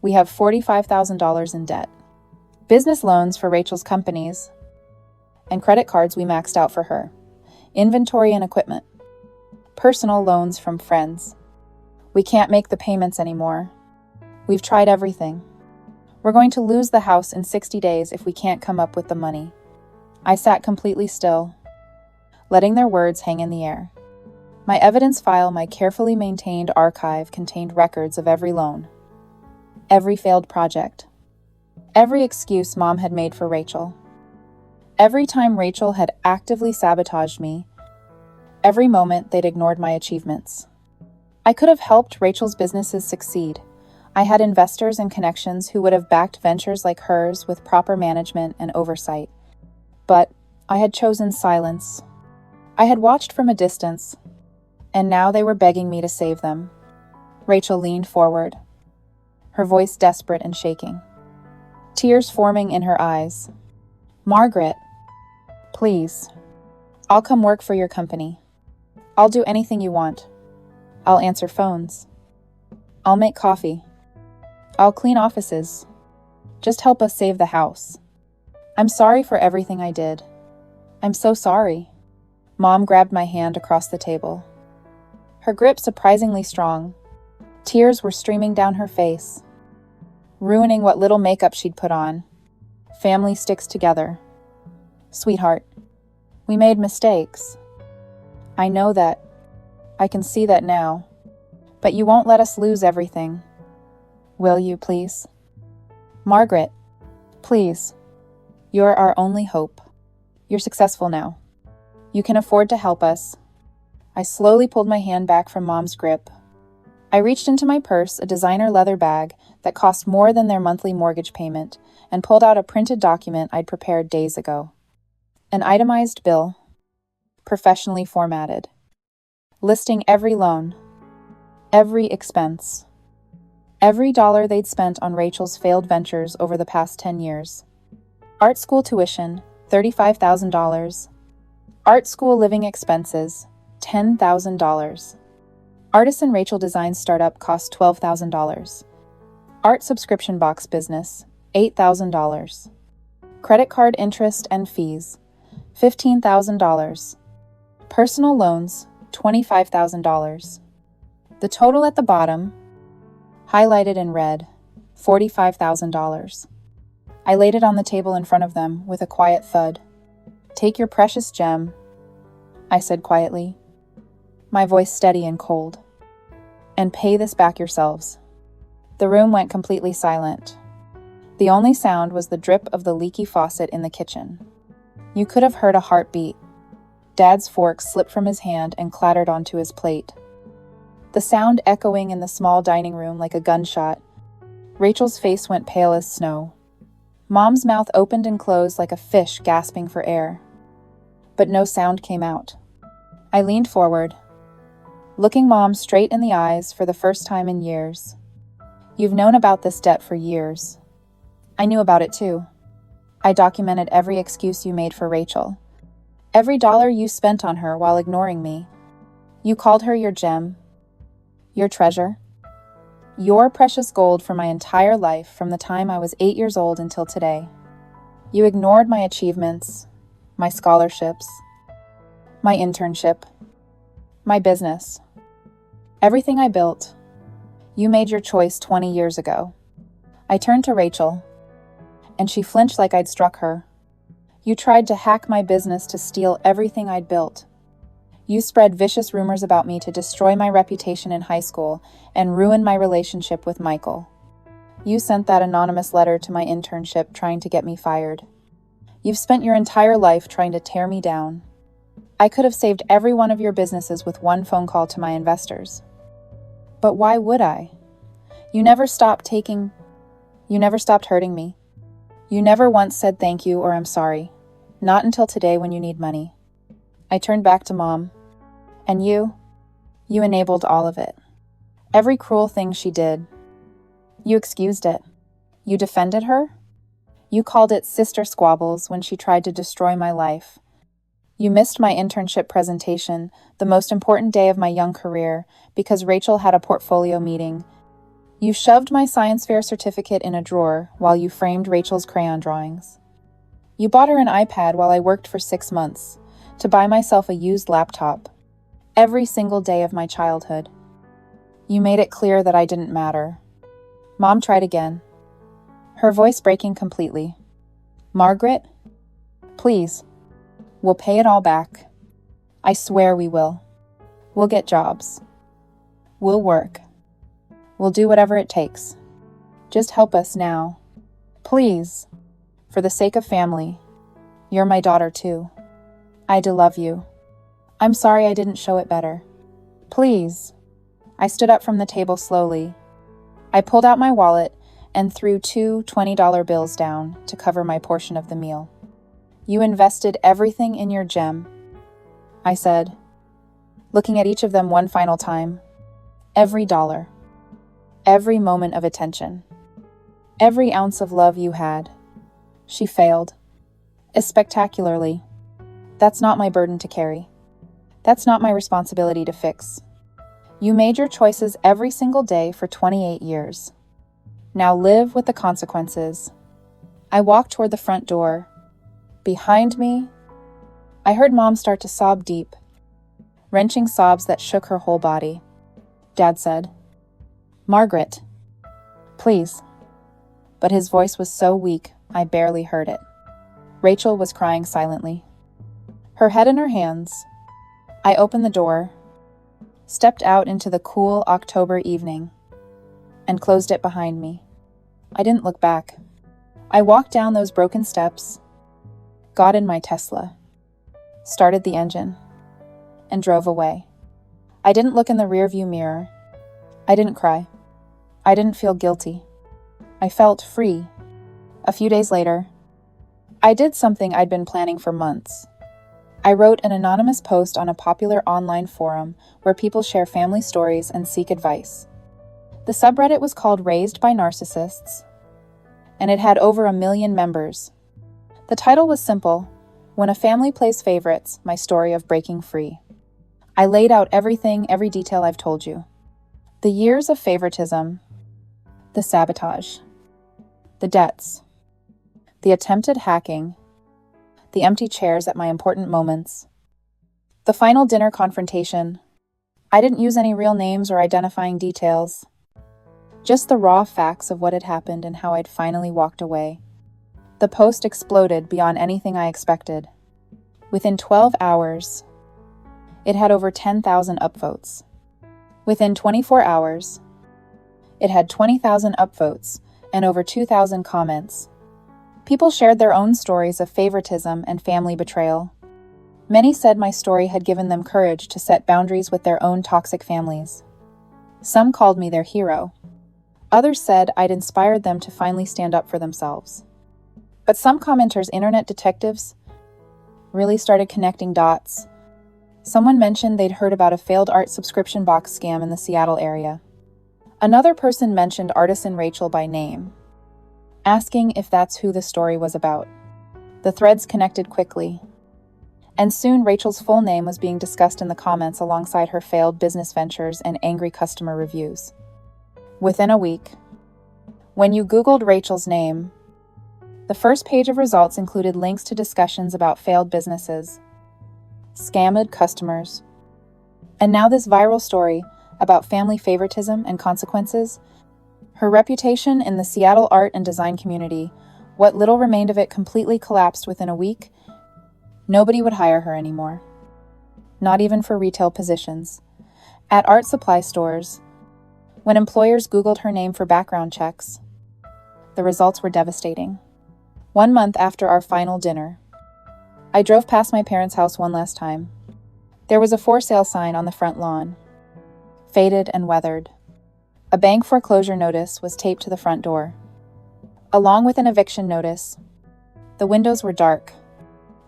We have $45,000 in debt. Business loans for Rachel's companies, and credit cards we maxed out for her. Inventory and equipment. Personal loans from friends. We can't make the payments anymore. We've tried everything. We're going to lose the house in 60 days if we can't come up with the money." I sat completely still, letting their words hang in the air. My evidence file, my carefully maintained archive, contained records of every loan, every failed project, every excuse Mom had made for Rachel. Every time Rachel had actively sabotaged me, every moment they'd ignored my achievements. I could have helped Rachel's businesses succeed. I had investors and connections who would have backed ventures like hers with proper management and oversight. But I had chosen silence. I had watched from a distance, and now they were begging me to save them. Rachel leaned forward, her voice desperate and shaking, tears forming in her eyes. "Margaret, please. I'll come work for your company. I'll do anything you want. I'll answer phones. I'll make coffee. I'll clean offices. Just help us save the house. I'm sorry for everything I did. I'm so sorry." Mom grabbed my hand across the table. Her grip surprisingly strong. Tears were streaming down her face, ruining what little makeup she'd put on. Family sticks together. "Sweetheart, we made mistakes. I know that. I can see that now. But you won't let us lose everything. Will you, please? Margaret, please. You're our only hope. You're successful now. You can afford to help us." I slowly pulled my hand back from Mom's grip, I reached into my purse, a designer leather bag that cost more than their monthly mortgage payment, and pulled out a printed document I'd prepared days ago. An itemized bill, professionally formatted, listing every loan, every expense, every dollar they'd spent on Rachel's failed ventures over the past 10 years. Art school tuition, $35,000. Art school living expenses, $10,000. Artisan Rachel Designs startup cost $12,000. Art subscription box business, $8,000. Credit card interest and fees, $15,000. Personal loans, $25,000. The total at the bottom, highlighted in red, $45,000. I laid it on the table in front of them with a quiet thud. "Take your precious gem," I said quietly, my voice steady and cold, "and pay this back yourselves." The room went completely silent. The only sound was the drip of the leaky faucet in the kitchen. You could have heard a heartbeat. Dad's fork slipped from his hand and clattered onto his plate. The sound echoing in the small dining room like a gunshot. Rachel's face went pale as snow. Mom's mouth opened and closed like a fish gasping for air. But no sound came out. I leaned forward, looking Mom straight in the eyes for the first time in years. "You've known about this debt for years." I knew about it too. I documented every excuse you made for Rachel. Every dollar you spent on her while ignoring me. You called her your gem, your treasure, your precious gold for my entire life from the time I was 8 years old until today. You ignored my achievements, my scholarships, my internship, my business, everything I built. You made your choice 20 years ago. I turned to Rachel, and she flinched like I'd struck her. You tried to hack my business to steal everything I'd built. You spread vicious rumors about me to destroy my reputation in high school and ruin my relationship with Michael. You sent that anonymous letter to my internship trying to get me fired. You've spent your entire life trying to tear me down. I could have saved every one of your businesses with one phone call to my investors. But why would I? You never stopped hurting me. You never once said thank you or I'm sorry. Not until today when you need money. I turned back to Mom. And you enabled all of it. Every cruel thing she did. You excused it. You defended her. You called it sister squabbles when she tried to destroy my life. You missed my internship presentation, the most important day of my young career, because Rachel had a portfolio meeting. You shoved my science fair certificate in a drawer while you framed Rachel's crayon drawings. You bought her an iPad while I worked for 6 months to buy myself a used laptop. Every single day of my childhood. You made it clear that I didn't matter. Mom tried again, her voice breaking completely. "Margaret, please, we'll pay it all back. I swear we will. We'll get jobs. We'll work. We'll do whatever it takes. Just help us now. Please, for the sake of family. You're my daughter too. I do love you. I'm sorry I didn't show it better. Please." I stood up from the table slowly. I pulled out my wallet and threw 2 $20 bills down to cover my portion of the meal. "You invested everything in your gem," I said, looking at each of them one final time. "Every dollar. Every moment of attention. Every ounce of love you had." She failed. Spectacularly. That's not my burden to carry. That's not my responsibility to fix. You made your choices every single day for 28 years. Now live with the consequences. I walked toward the front door. Behind me, I heard Mom start to sob deep, wrenching sobs that shook her whole body. Dad said, "Margaret, please." But his voice was so weak, I barely heard it. Rachel was crying silently, her head in her hands. I opened the door, stepped out into the cool October evening, and closed it behind me. I didn't look back. I walked down those broken steps, got in my Tesla, started the engine, and drove away. I didn't look in the rearview mirror. I didn't cry. I didn't feel guilty. I felt free. A few days later, I did something I'd been planning for months. I wrote an anonymous post on a popular online forum where people share family stories and seek advice. The subreddit was called Raised by Narcissists, and it had over 1 million members. The title was simple: When a Family Plays Favorites, My Story of Breaking Free. I laid out every detail I've told you. The years of favoritism, the sabotage, the debts, the attempted hacking, the empty chairs at my important moments, the final dinner confrontation. I didn't use any real names or identifying details, just the raw facts of what had happened and how I'd finally walked away. The post exploded beyond anything I expected. Within 12 hours, it had over 10,000 upvotes. Within 24 hours, it had 20,000 upvotes and over 2,000 comments. People shared their own stories of favoritism and family betrayal. Many said my story had given them courage to set boundaries with their own toxic families. Some called me their hero. Others said I'd inspired them to finally stand up for themselves. But some commenters, internet detectives, really started connecting dots. Someone mentioned they'd heard about a failed art subscription box scam in the Seattle area. Another person mentioned artisan Rachel by name, asking if that's who the story was about. The threads connected quickly, and soon Rachel's full name was being discussed in the comments alongside her failed business ventures and angry customer reviews. Within a week, when you Googled Rachel's name, the first page of results included links to discussions about failed businesses, scammed customers, and now this viral story about family favoritism and consequences. Her reputation in the Seattle art and design community, what little remained of it, completely collapsed within a week. Nobody would hire her anymore, not even for retail positions. At art supply stores, when employers Googled her name for background checks, the results were devastating. 1 month after our final dinner, I drove past my parents' house one last time. There was a for sale sign on the front lawn, faded and weathered. A bank foreclosure notice was taped to the front door, along with an eviction notice. The windows were dark.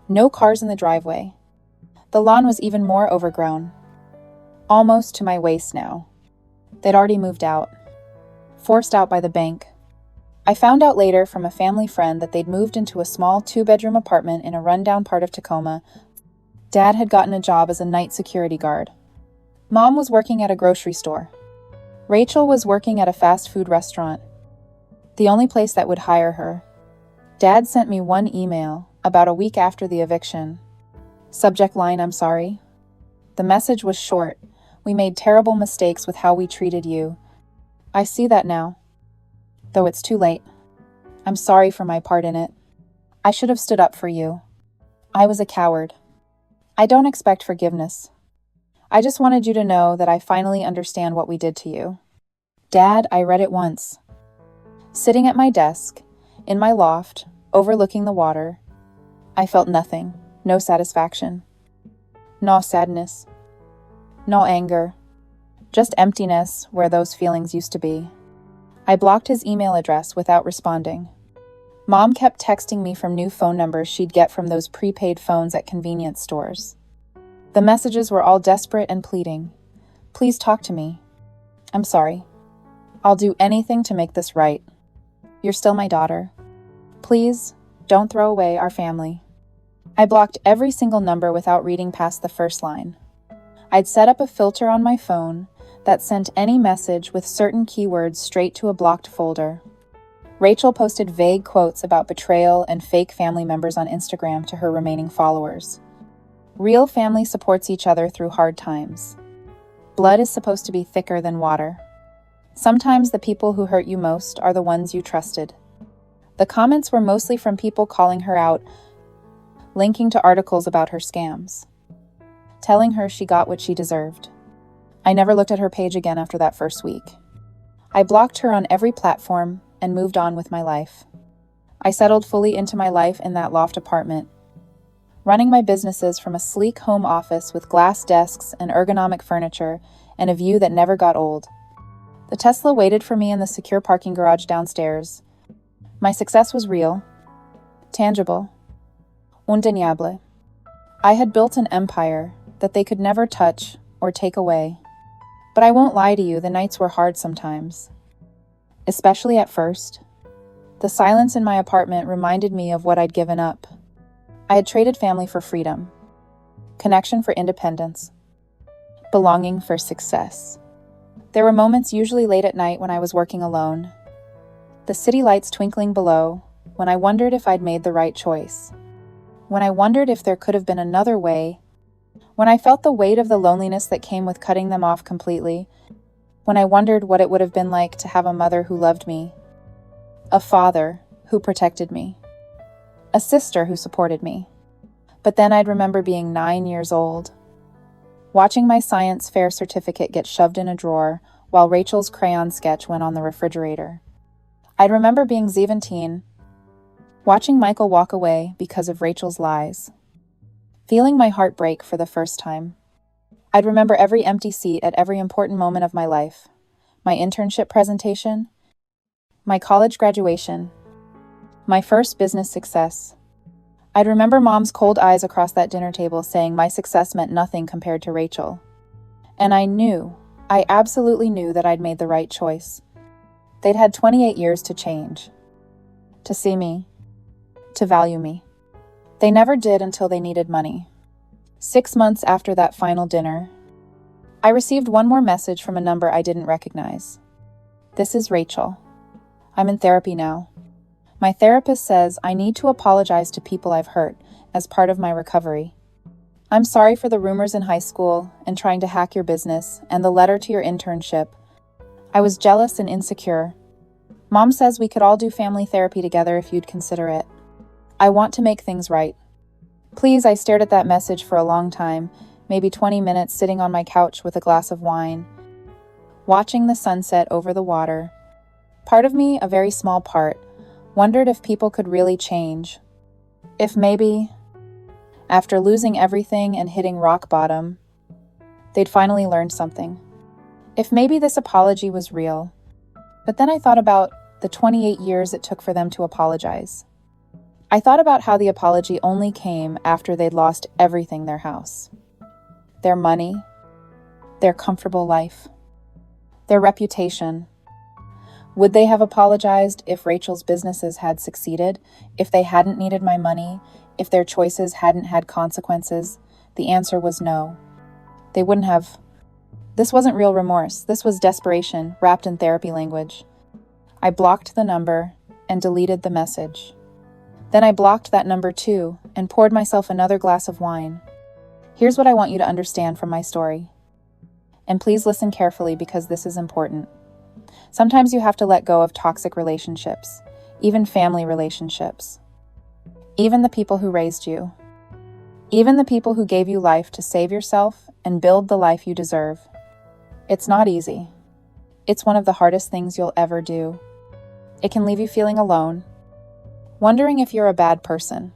No cars in the driveway. The lawn was even more overgrown, almost to my waist now. They'd already moved out, forced out by the bank. I found out later from a family friend that they'd moved into a small 2-bedroom apartment in a rundown part of Tacoma. Dad had gotten a job as a night security guard. Mom was working at a grocery store. Rachel was working at a fast food restaurant, the only place that would hire her. Dad sent me one email about a week after the eviction. Subject line, "I'm sorry." The message was short. "We made terrible mistakes with how we treated you. I see that now, though it's too late. I'm sorry for my part in it. I should have stood up for you. I was a coward. I don't expect forgiveness. I just wanted you to know that I finally understand what we did to you." Dad, I read it once. Sitting at my desk, in my loft, overlooking the water, I felt nothing, no satisfaction, no sadness, no anger, just emptiness where those feelings used to be. I blocked his email address without responding. Mom kept texting me from new phone numbers she'd get from those prepaid phones at convenience stores. The messages were all desperate and pleading. "Please talk to me. I'm sorry. I'll do anything to make this right. You're still my daughter. Please, don't throw away our family." I blocked every single number without reading past the first line. I'd set up a filter on my phone that sent any message with certain keywords straight to a blocked folder. Rachel posted vague quotes about betrayal and fake family members on Instagram to her remaining followers. Real family supports each other through hard times. Blood is supposed to be thicker than water. Sometimes the people who hurt you most are the ones you trusted. The comments were mostly from people calling her out, linking to articles about her scams, telling her she got what she deserved. I never looked at her page again after that first week. I blocked her on every platform and moved on with my life. I settled fully into my life in that loft apartment, running my businesses from a sleek home office with glass desks and ergonomic furniture and a view that never got old. The Tesla waited for me in the secure parking garage downstairs. My success was real, tangible, undeniable. I had built an empire that they could never touch or take away. But I won't lie to you, the nights were hard sometimes. Especially at first. The silence in my apartment reminded me of what I'd given up. I had traded family for freedom, connection for independence, belonging for success. There were moments, usually late at night when I was working alone, the city lights twinkling below, when I wondered if I'd made the right choice, when I wondered if there could have been another way, when I felt the weight of the loneliness that came with cutting them off completely, when I wondered what it would have been like to have a mother who loved me, a father who protected me, a sister who supported me. But then I'd remember being 9 years old, watching my science fair certificate get shoved in a drawer while Rachel's crayon sketch went on the refrigerator. I'd remember being 17, watching Michael walk away because of Rachel's lies, feeling my heart break for the first time. I'd remember every empty seat at every important moment of my life, my internship presentation, my college graduation, my first business success. I'd remember Mom's cold eyes across that dinner table saying my success meant nothing compared to Rachel. And I absolutely knew that I'd made the right choice. They'd had 28 years to change, to see me, to value me. They never did until they needed money. 6 months after that final dinner, I received one more message from a number I didn't recognize. "This is Rachel. I'm in therapy now. My therapist says I need to apologize to people I've hurt as part of my recovery. I'm sorry for the rumors in high school and trying to hack your business and the letter to your internship. I was jealous and insecure. Mom says we could all do family therapy together if you'd consider it. I want to make things right. Please." I stared at that message for a long time, maybe 20 minutes, sitting on my couch with a glass of wine, watching the sunset over the water. Part of me, a very small part, wondered if people could really change. If maybe, after losing everything and hitting rock bottom, they'd finally learned something. If maybe this apology was real. But then I thought about the 28 years it took for them to apologize. I thought about how the apology only came after they'd lost everything: their house, their money, their comfortable life, their reputation. Would they have apologized if Rachel's businesses had succeeded, if they hadn't needed my money, if their choices hadn't had consequences? The answer was no. They wouldn't have. This wasn't real remorse. This was desperation, wrapped in therapy language. I blocked the number and deleted the message. Then I blocked that number too and poured myself another glass of wine. Here's what I want you to understand from my story. And please listen carefully because this is important. Sometimes you have to let go of toxic relationships, even family relationships, even the people who raised you, even the people who gave you life to save yourself and build the life you deserve. It's not easy. It's one of the hardest things you'll ever do. It can leave you feeling alone, wondering if you're a bad person,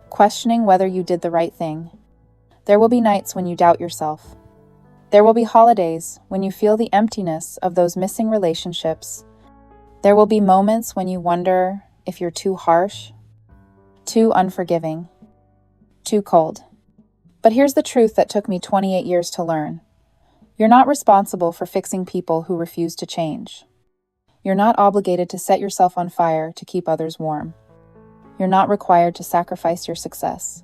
questioning whether you did the right thing. There will be nights when you doubt yourself. There will be holidays when you feel the emptiness of those missing relationships. There will be moments when you wonder if you're too harsh, too unforgiving, too cold. But here's the truth that took me 28 years to learn. You're not responsible for fixing people who refuse to change. You're not obligated to set yourself on fire to keep others warm. You're not required to sacrifice your success,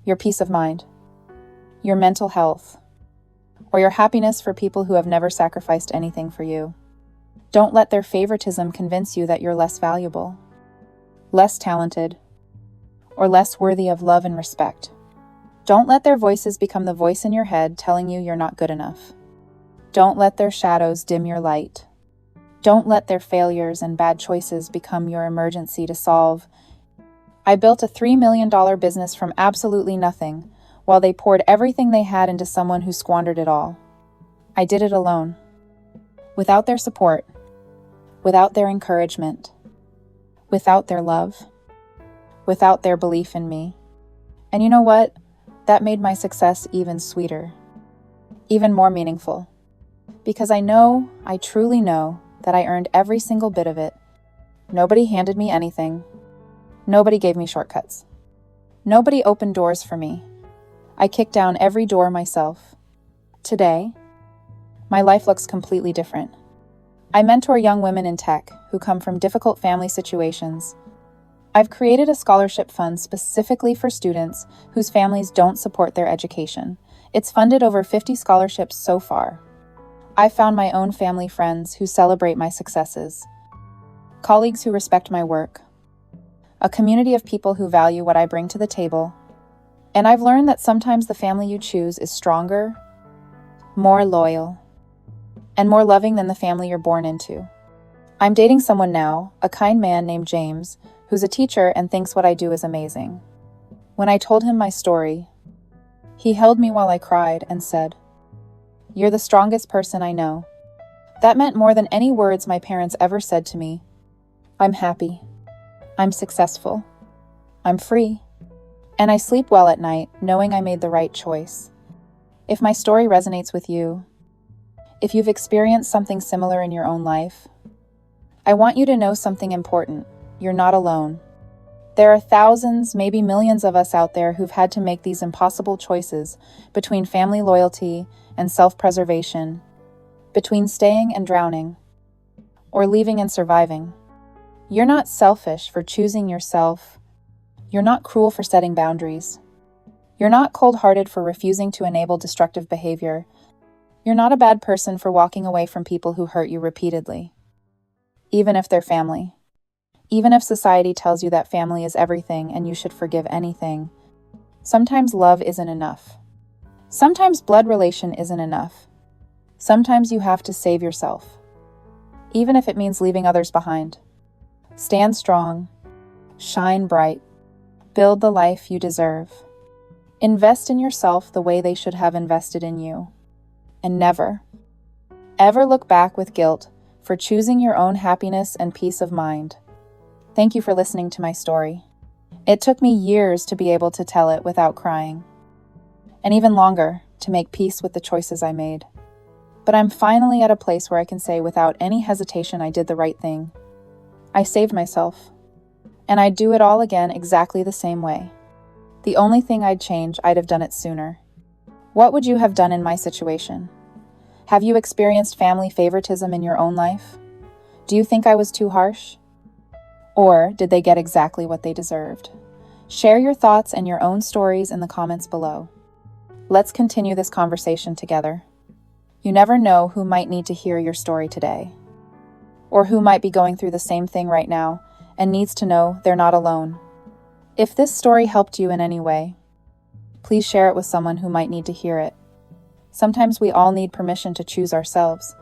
your peace of mind, your mental health, or your happiness for people who have never sacrificed anything for you. Don't let their favoritism convince you that you're less valuable, less talented, or less worthy of love and respect. Don't let their voices become the voice in your head telling you you're not good enough. Don't let their shadows dim your light. Don't let their failures and bad choices become your emergency to solve. I built a $3 million business from absolutely nothing, while they poured everything they had into someone who squandered it all. I did it alone, without their support, without their encouragement, without their love, without their belief in me. And you know what? That made my success even sweeter, even more meaningful. Because I truly know, that I earned every single bit of it. Nobody handed me anything. Nobody gave me shortcuts. Nobody opened doors for me. I kicked down every door myself. Today, my life looks completely different. I mentor young women in tech who come from difficult family situations. I've created a scholarship fund specifically for students whose families don't support their education. It's funded over 50 scholarships so far. I've found my own family friends who celebrate my successes, colleagues who respect my work, a community of people who value what I bring to the table, and I've learned that sometimes the family you choose is stronger, more loyal, and more loving than the family you're born into. I'm dating someone now, a kind man named James, who's a teacher and thinks what I do is amazing. When I told him my story, he held me while I cried and said, "You're the strongest person I know." That meant more than any words my parents ever said to me. I'm happy. I'm successful. I'm free. And I sleep well at night, knowing I made the right choice. If my story resonates with you, if you've experienced something similar in your own life, I want you to know something important. You're not alone. There are thousands, maybe millions of us out there who've had to make these impossible choices between family loyalty and self-preservation, between staying and drowning, or leaving and surviving. You're not selfish for choosing yourself. You're not cruel for setting boundaries. You're not cold-hearted for refusing to enable destructive behavior. You're not a bad person for walking away from people who hurt you repeatedly, even if they're family. Even if society tells you that family is everything and you should forgive anything, sometimes love isn't enough. Sometimes blood relation isn't enough. Sometimes you have to save yourself, even if it means leaving others behind. Stand strong, shine bright, build the life you deserve. Invest in yourself the way they should have invested in you. And never, ever look back with guilt for choosing your own happiness and peace of mind. Thank you for listening to my story. It took me years to be able to tell it without crying, and even longer to make peace with the choices I made. But I'm finally at a place where I can say without any hesitation I did the right thing. I saved myself, and I'd do it all again exactly the same way. The only thing I'd change, I'd have done it sooner. What would you have done in my situation? Have you experienced family favoritism in your own life? Do you think I was too harsh? Or did they get exactly what they deserved? Share your thoughts and your own stories in the comments below. Let's continue this conversation together. You never know who might need to hear your story today, or who might be going through the same thing right now and needs to know they're not alone. If this story helped you in any way, please share it with someone who might need to hear it. Sometimes we all need permission to choose ourselves,